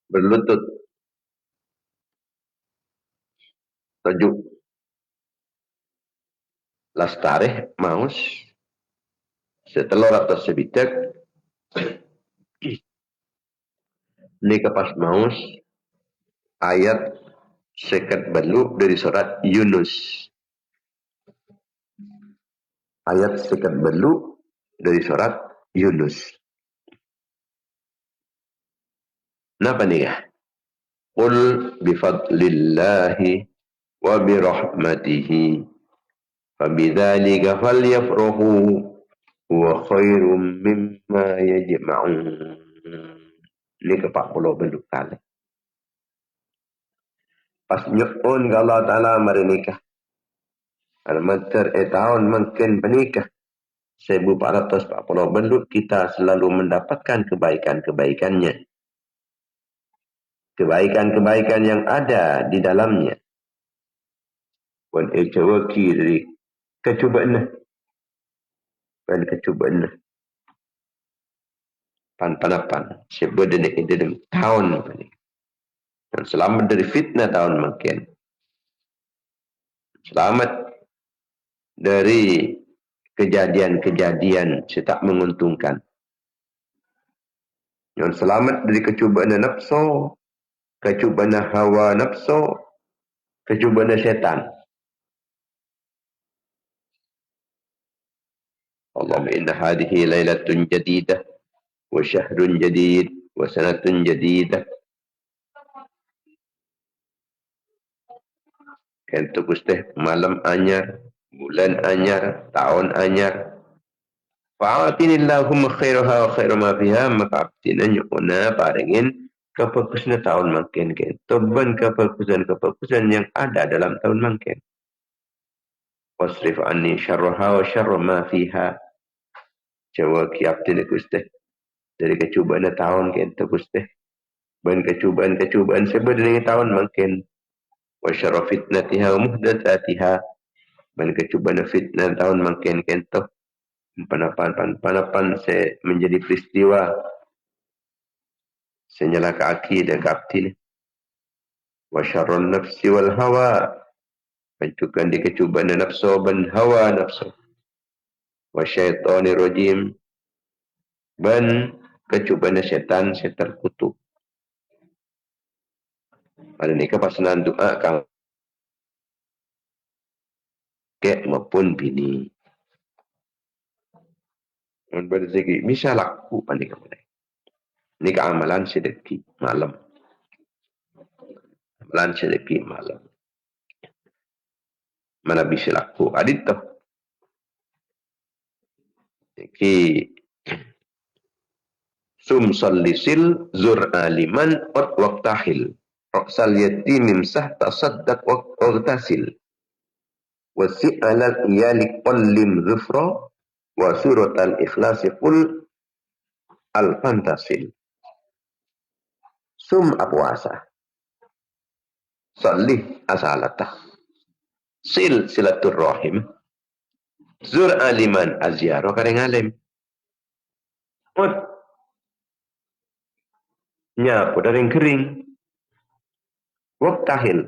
berlutut tajuk lastareh maus setelah ratus sebitak ni kepas maus ayat sekat balu dari surat Yunus ayat sekat balu dari surat Yunus napa ni ya qul bifadlillahi wa birahmatihi fabidzalika falyafrahu wa khairum mimma yajma'un ni ke 40 beluk kali pas nyu'un ke Allah Ta'ala mari nikah al-mater tahun mungkin penikah 1440 beluk kita selalu mendapatkan kebaikan-kebaikannya kebaikan-kebaikan yang ada di dalamnya wan ejawaki dari kecubaan dan kecubaan pan-panapan sebeda di dalam tahun ini dan selamat dari fitnah tahun mungkin selamat dari kejadian-kejadian setak menguntungkan yang selamat dari kecubaan nafsu kecubaan hawa nafsu kecubaan setan Allahumma inna hadhihi lailatun jadidah wa syahrun jadid wa sanatun jadidah kentu Gusti malam anyar bulan anyar tahun anyar fa'atinillahumma khairaha wa khairu ma fiha maka abdina nyukuna paringin kefokusnya tahun makin kentu ban kefokusan yang ada dalam tahun makin wasrif anni syarraha wa syarra ma fiha. Jawa kiaptin Gusti dari kecubaan tahun kita Gusti. Ben kecubaan sebenarnya tahun makin wa syarra fitnatiha wa muhdatsatiha. Ben kecubaan fitnah tahun makin kento panapan menjadi peristiwa senyala akidah kaptin wa syarrun nafsi wal hawa. Pencukan di kecubaan nafsu dan hawa nafsu wa syaitanir rajim. Ben kecubaan setan kutu. Pada nikah pasangan doa kang kek maupun bini. Dan berzeki bisa laku pada nikah mulai. Nikah amalan sedeki malam. Amalan sedeki malam. Mana bisa laku adit tu. Iki sum sallisil zur aliman ot waqtahil. Raksal yatim imsah tasaddaq waqtasil. Wasi'alal iyali qallim zufra wa suratal ikhlasi qul al-fantasil. Sum apuasa. Sallih asalatah. Sil silatul rahim. Zur aliman aziarah kareng alim. Mut. Nyapu dari kering. Waktahil.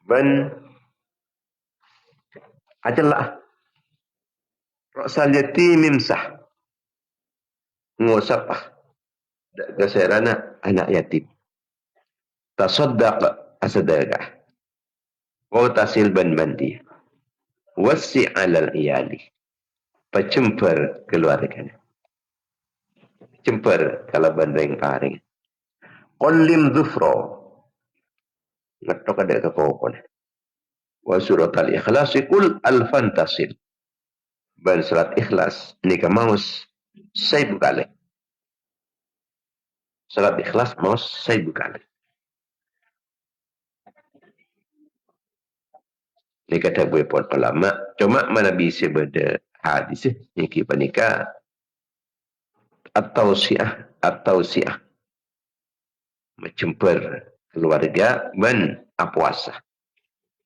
Ben. Ajalah. Raksal yatim imsah. Ngusap keserana anak yatim. Tasaddaq asadagah. Wautasil ban mandi. Wasi alal iyali. Pecemper keluarganya. Cemper kalau bandeng paring. Qallim dhufra. Ngetok ada kekokon. Wa suratal ikhlasi kul al-fantasil. Ban surat ikhlas. Nika maus. Saya bukale. Surat ikhlas maus. Saya bukale. Nika tak boleh pun ulama. Cuma mana bisa beda hadis. Niki panika. Atau siah. Mencemper keluarga ben apuasa.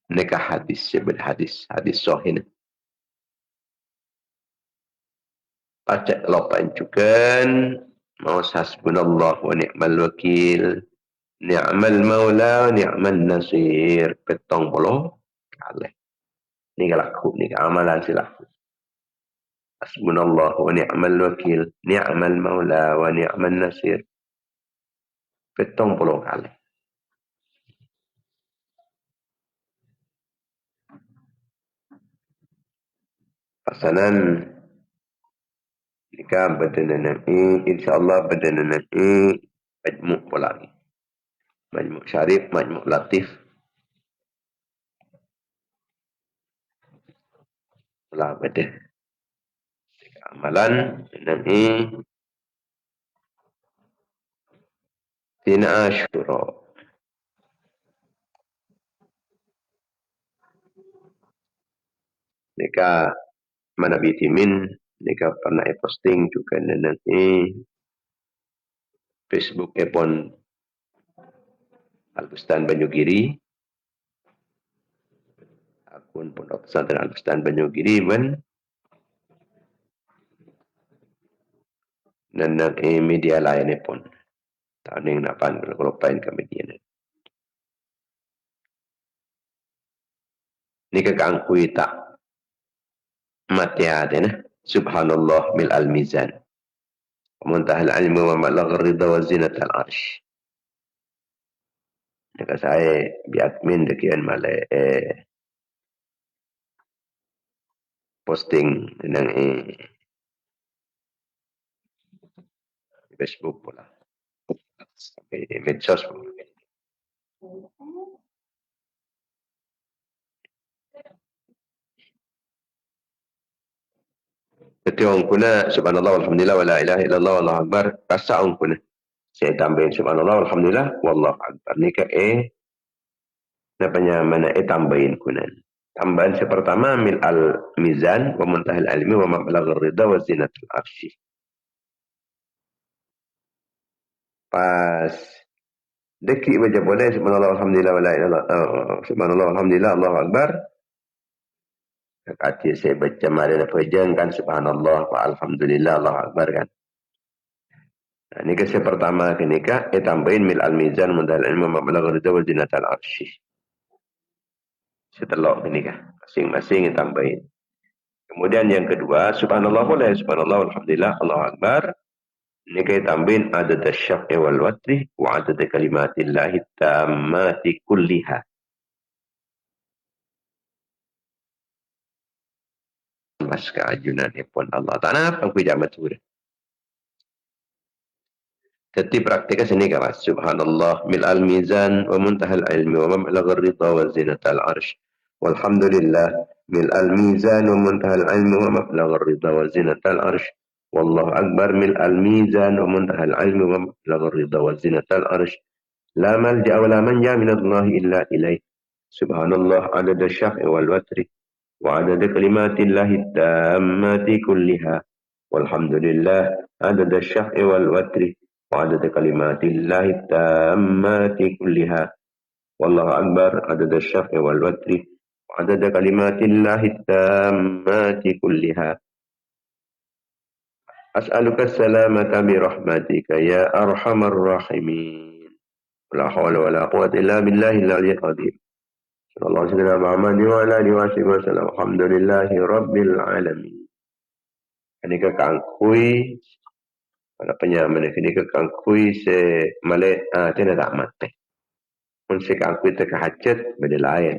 Nika hadis sebut hadis sahih. Baca lopan cukan mau hasbunallah wa ni'mal wakil ni'mal maula wa ni'mal nasir petong puluh kali. Ni laku ni amalan silaku. Hasbunallah wa ni'mal wakil ni'mal maula wa ni'mal nasir petong puluh kali. Pasanan jika berdana nanti, insyaAllah berdana nanti majmuk pula lagi. Majmuk syarif, majmuk latif. Pula beda. Amalan nanti Tina Ashura. Nika mana bitimin. Nika pernah posting juga nanti Facebook pun Al-Bustan Banyugiri. Akun Pondok Pesantren Al-Bustan Banyugiri men dan media lain pun. Tahun yang napan berkelopain ke media ni. Nika kangkui tak mati ada na. Subhanallah mil al-mizan. Muntahal ilmu wa malagh ridha wa zinat al-arsh. Jika saya biadmin dekian malai posting tentang Facebook pula. Medsos pula. Jadi orang kuna subhanallah walhamdulillah wa la ilaha illallah wallahu akbar. Rasa orang kuna. Saya tambahin subhanallah walhamdulillah wallahu akbar. Ni ke namanya mana tambahin kunan. Tambahan pertama mil al mizan wa muntahil ilmi wa mablaghur ridha wa zinatul arsy. Pas deki baca boleh subhanallah alhamdulillah wa la ilaha illallah subhanallah alhamdulillah Allahu akbar. Kaki saya baca mari pejeng kan subhanallah wa alhamdulillah Allahu akbar kan. Nah, ini kasih pertama kenika tambahin mil al mizan muntahil ilmi wa mablaghur ridha wa zinatul arsy. Setelah kenika masing-masing tambahin. Kemudian yang kedua, subhanallah boleh, subhanallah, alhamdulillah, Allahu Akbar. Ini kita tambahin adad asy-syaf'i wal watri wa adad kalimatillahi tammati kulliha. Mas keajunan pun Allah Ta'ala apa jamat sudah. Jadi praktiknya sini kan, subhanallah mil al mizan wa muntahal ilmi wa mablaghur ridha wa zinatal arsh. Walhamdulillah mil al mizan wa muntahal ilmi wa mablaghur ridha wa zinatal arsh. والله أكبر ملء الميزان ومنتهى العلم ومبلغ الرضا وزنة العرش لا ملجأ ولا منجا من الله إلا إليه سبحان الله عدد الشفع والوتر وعدد كلمات الله التامات كلها والحمد لله عدد الشفع والوتر وعدد كلمات الله التامات كلها والله أكبر عدد الشفع والوتر وعدد كلمات الله التامات كلها أسألك السلامة برحمتك يا أرحم الراحمين لا حول ولا قوة إلا بالله العلي العظيم صلى الله عليه وسلم محمد وعلى آله وسلم الحمد لله رب العالمين. Ini kekangkui pada penyaman ini kekangkui se male tidak tak mati. Pun se kangkui terkehajat beda lain.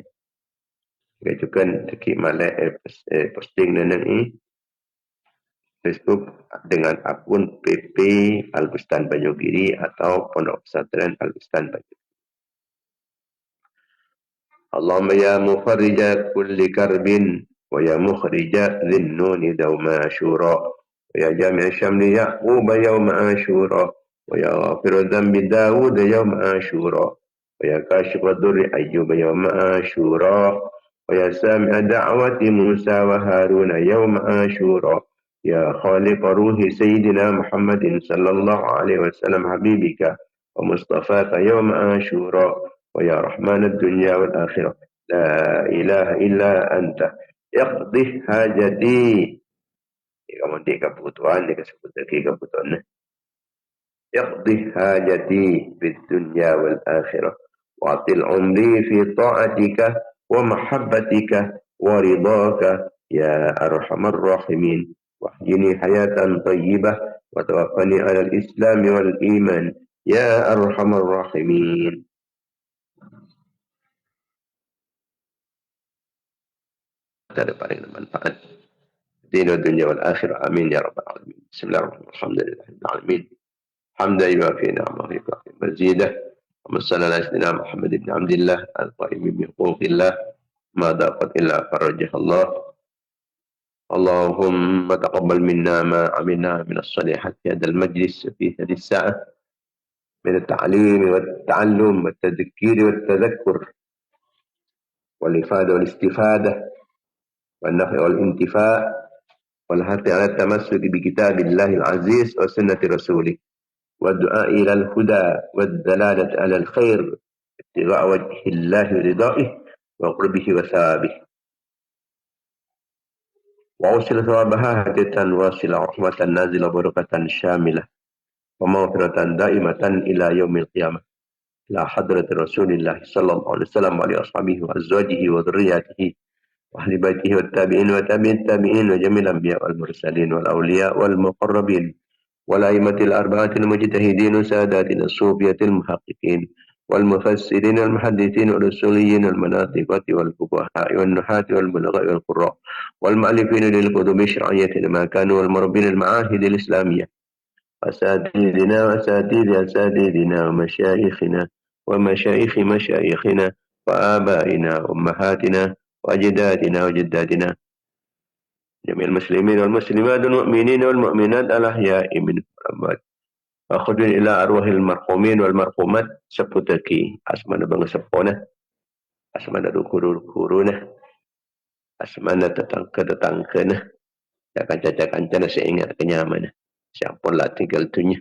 Itu kan teki male posting dan ini Facebook dengan akun PP Al-Bustan Banyugiri atau Pondok Pesantren Al-Bustan Banyugiri. Allahumma ya mufarrija kulli karbin wa ya mukhrija dhinnuni dawma ashura wa ya jami'a syamli Ya'qub yawma ashura wa ya ghafiru dhanbi Dawud yawma ashura wa ya kashifa dhurri Ayyub yawma ashura wa ya sami'a da'wati Musa wa Harun yawma ashura يا خالق روح سيدنا محمد صلى الله عليه وسلم حبيبك ومصطفاك يوم عاشوراء ويا رحمن الدنيا والآخرة لا إله إلا أنت اقضي حاجتي kamu di kebutuhan di kebutuhan اقضي حاجتي في الدنيا والآخرة وأطل عمري في طاعتك ومحبتك ورضاك يا أرحم الراحمين واحيني حياة طيبة وتوفني على الإسلام والإيمان يا أرحم الراحمين. Dari paling bermanfaat dunia dunia wal akhirah amin ya rabbal alamin. Bismillahirrahmanirrahim. Alhamdulillahil alamin. Hamdan yuwafi ni'amahu wa yukafi mazidah. Wa sallallahu ala sayyidina Muhammad ibn Abdillah al-qa'im bi huquqillah ma daqat illa farajah Allah. اللهم تقبل منا ما عملنا من الصالحات في هذا المجلس في هذه الساعة من التعليم والتعلم والتذكير والتذكر والإفادة والاستفادة والنفع والانتفاع والحث على التمسك بكتاب الله العزيز وسنة رسوله والدعاء إلى الهدى والدلالة على الخير ابتغاء وجه الله ورضائه وقربه وثوابه وأوصل ثوابها هدية واصلة رحمة نازلة بركة شاملة ومغفرة دائمة إلى يوم القيامة إلى حضرة رسول الله صلى الله عليه وسلم وعلى أصحابه وأزواجه وذرياته وأهل بيته والتابعين وتابعين التابعين وجميع الأنبياء والمرسلين والأولياء والمقربين والأئمة الأربعة المجتهدين وساداتنا الصوفية المحققين والمفسرين والمحدثين والرسوليين والمناطقة والفقهاء والنحاة والبلغاء والقراء والمؤلفين للكتب الشرعية ما كانوا والمربين المعاهد الإسلامية أساتذنا وأساتذ أساتذنا ومشايخنا ومشايخ مشايخنا وآبائنا وأمهاتنا وأجدادنا وجداتنا جميع المسلمين والمسلمات والمؤمنين والمؤمنات الأحياء منهم والأموات أخذ إلى أرواح المرحومين والمرحومات seputaki asmana bangsa sepona asmana dukuruna asmana tetangga nah. Cakan-cakan saya ingat kenyaman. Siapa lah tinggal tunya.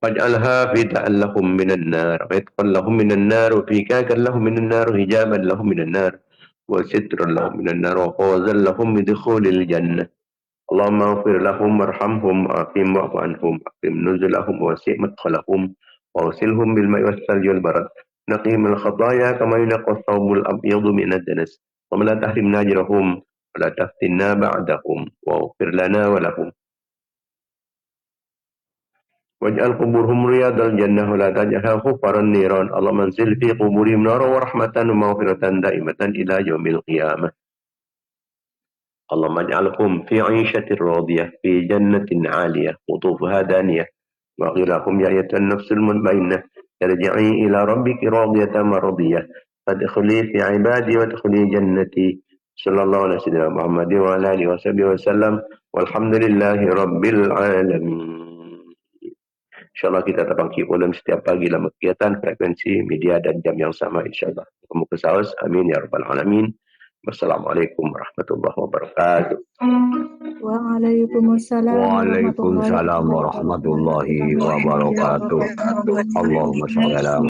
واجعلها فداء لهم من النار عتقا لهم من النار وفكاكا لهم من النار وحجابا لهم من النار وسترا لهم من النار وفوزا لهم بدخول الجنة اللهم اغفر لهم وارحمهم وأقم واعف عنهم أقم نزلهم ووسع مدخلهم واغسلهم بالماء والثلج والبرد نقي من الخطايا كما ينقى الثوب الأبيض من الدنس ولا تحرمنا أجرهم ولا تفتنا بعدهم واغفر لنا ولهم واجعل قبورهم رياض الجنة ولا تجعلها حفر النيران اللهم انزل في قبورهم نارا ورحمة ومغفرة دائمة إلى يوم القيامة اللهم اجعلهم في عيشة راضية في جنة عالية قطوفها دانية وغلاهم يا أيتها النفس المطمئنة ارجعي إلى ربك راضية مرضية فادخلي في عبادي وادخلي جنتي صلى الله على سيدنا محمد وعلى آله وصحبه وسلم والحمد لله رب العالمين. InsyaAllah kita terbangkit ulang setiap pagi dalam kegiatan frekuensi media dan jam yang sama insyaAllah. Semoga saus. Amin ya rabbal alamin. Wassalamualaikum warahmatullahi wabarakatuh. Waalaikumsalam warahmatullahi wabarakatuh. Allahumma shalli ala